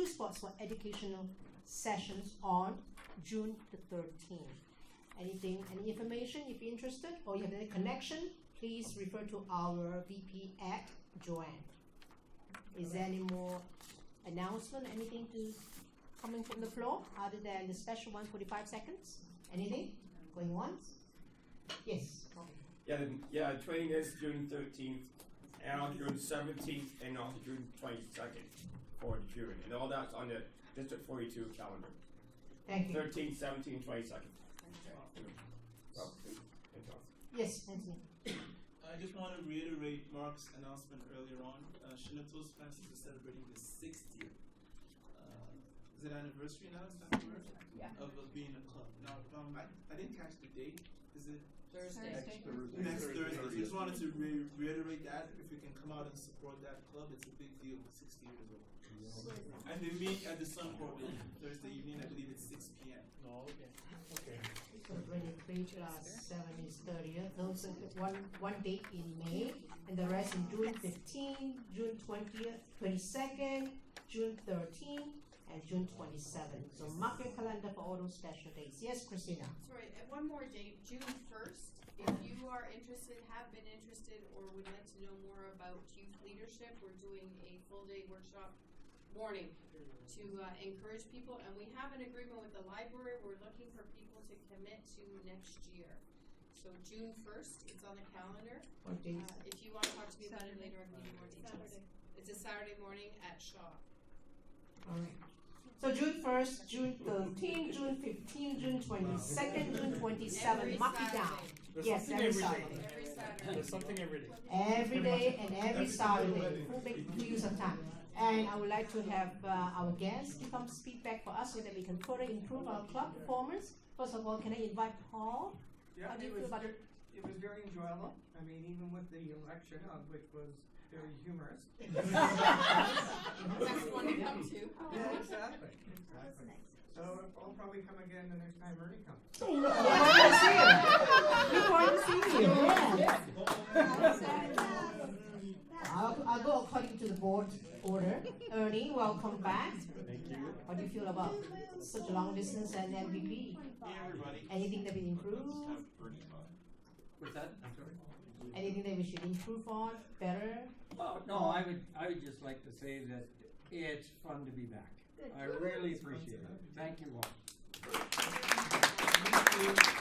spots for educational sessions on June the 13th. Any information if you're interested or you have any connection, please refer to our VP at Joanne. Is there any more announcement, anything coming from the floor other than the special 145 seconds? Anything? Going once? Yes. Yeah, training is June 13th, and on June 17th, and also June 22nd for the jury. And all that's on the District 42 calendar. Thank you. 13th, 17th, 22nd. Yes, Anthony. I just want to reiterate Mark's announcement earlier on. Shillong Toastmasters is celebrating the 60th. Is it anniversary now? Is that correct? Yeah. Of being a club. Now, I didn't catch the date. Is it Thursday. Next Thursday. So just wanted to reiterate that. If you can come out and support that club, it's a big deal. 60 years old. And they meet at the Sunport building Thursday evening. I believe it's 6 p.m. Oh, okay. Okay. So 23 plus 7 is 30th. Those are one date in May, and the rest in June 15, June 20th, 22nd, June 13, and June 27. So mark your calendar for all those special dates. Yes, Christina. Sorry, and one more date, June 1st. If you are interested, have been interested, or would like to know more about youth leadership, we're doing a full-day workshop morning to encourage people, and we have an agreement with the library. We're looking for people to commit to next year. So June 1st, it's on the calendar. What days? If you want to talk to me about it later, I can give you more details. It's a Saturday morning at Shaw. All right. So June 1st, June 13, June 15, June 22nd, June 27. Mark it down. Yes, every Saturday. Every Saturday. There's something every day. Every day and every Saturday. Make good use of time. And I would like to have our guests to come speak back for us so that we can further improve our club performance. First of all, can I invite Paul? Yeah, How do you feel about it? It was very enjoyable. I mean, even with the election, which was very humorous. Next one to come to. Yeah, exactly. So I'll probably come again the next time Ernie comes. Look forward to seeing you. Yes. I'll go according to the board order. Ernie, welcome back. Thank you. What do you feel about such a long distance and MVP? Hey, everybody. Anything that we improve? What's that? I'm sorry? Anything that we should improve on? Better? Oh, no, I would just like to say that it's fun to be back. I really appreciate it. Thank you all.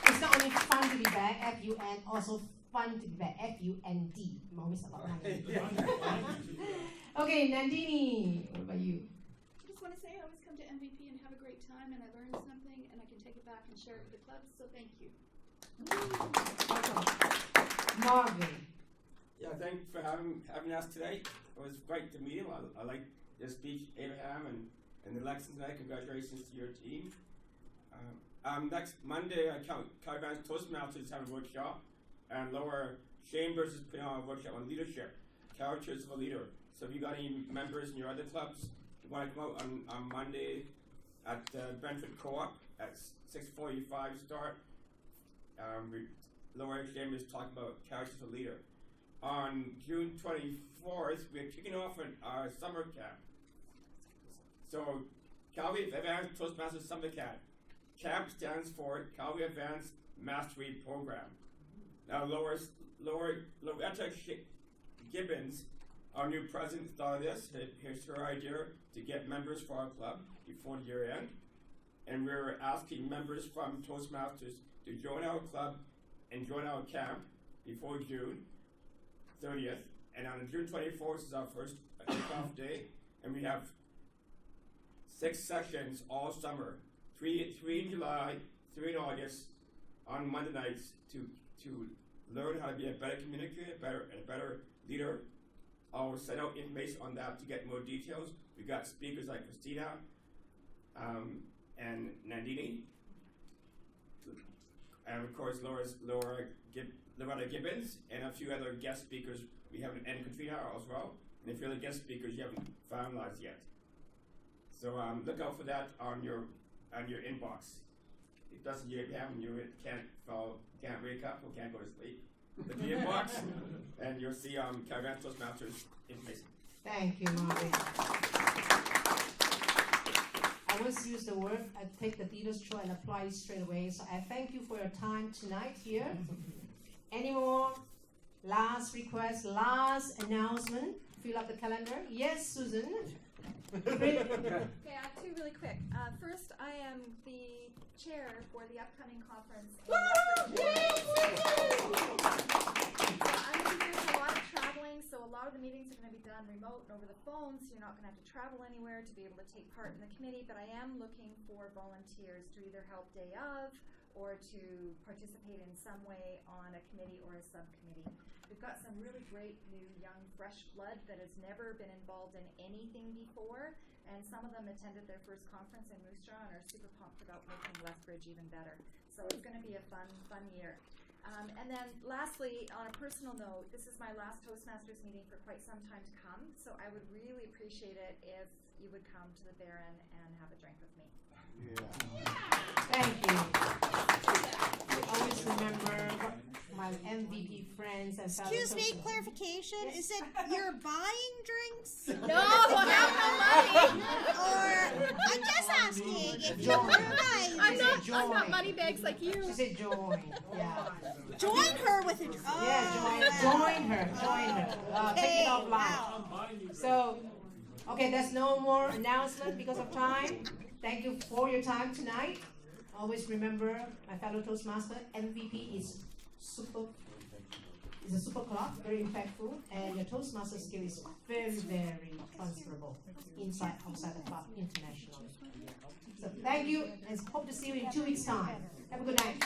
It's not only fun to be back, F-U-N, also fun to be back, F-U-N-D. Okay, Nandini, what about you? I just want to say I always come to MVP and have a great time, and I learned something, and I can take it back and share it with the club, so thank you. Marvin. Yeah, thanks for having us today. It was great to meet him. I like your speech, Abraham, and the elections tonight. Congratulations to your team. Next Monday, Calvin Toastmasters have a workshop, and Lower Chambers is putting on a workshop on leadership, characters of a leader. So if you got any members in your other clubs who want to come out on Monday at Brentford Co-op at 6:45 start, Lower Chambers talking about characters of a leader. On June 24th, we're kicking off our summer camp. So Calgary Advanced Toastmasters Summer Camp. CAMP stands for Calgary Advanced Mastery Program. Now Loretta Gibbons, our new president, thought of this. Here's her idea to get members for our club before the year end. And we're asking members from Toastmasters to join our club and join our camp before June 30th. And on June 24th is our first kickoff day. And we have 6 sessions all summer. 3 in July, 3 in August, on Monday nights to learn how to be a better communicator, a better leader. I'll send out information on that to get more details. We've got speakers like Christina and Nandini, and of course Loretta Gibbons, and a few other guest speakers. We have and Katrina as well, and a few other guest speakers you haven't finalized yet. So look out for that on your inbox. If that's what you have and you can't wake up or can't go to sleep, look at the inbox and you'll see Calvin Toastmasters information. Thank you, Marvin. I always use the word, I take the Leader's Choice and apply it straight away. So I thank you for your time tonight here. Any more last request, last announcement? Fill up the calendar. Yes, Susan. Okay, I have 2 really quick. First, I am the chair for the upcoming conference. So I'm going to be doing a lot of traveling, so a lot of the meetings are going to be done remote and over the phone, so you're not going to have to travel anywhere to be able to take part in the committee, but I am looking for volunteers to either help day of or to participate in some way on a committee or a subcommittee. We've got some really great new young fresh blood that has never been involved in anything before, and some of them attended their first conference in Moose Jaw and are super pumped about making Lethbridge even better. So it's going to be a fun year. And then lastly, on a personal note, this is my last Toastmasters meeting for quite some time to come, so I would really appreciate it if you would come to the Baron and have a drink with me. Thank you. Always remember my MVP friends and fellow Excuse me, Toastmasters. clarification. Is it you're buying drinks? No, I have no money. Or I'm just asking if you're Join. buying. I'm not money bags like you. She said join. Yeah. Join her with a. Yeah, join her. Take it offline. So, okay, there's no more announcement because of time. Thank you for your time tonight. Always remember, my fellow Toastmaster, MVP is a super club, very impactful, and your Toastmaster skill is very, very transferable inside, outside the club, internationally. So thank you, and hope to see you in 2 weeks' time. Have a good night.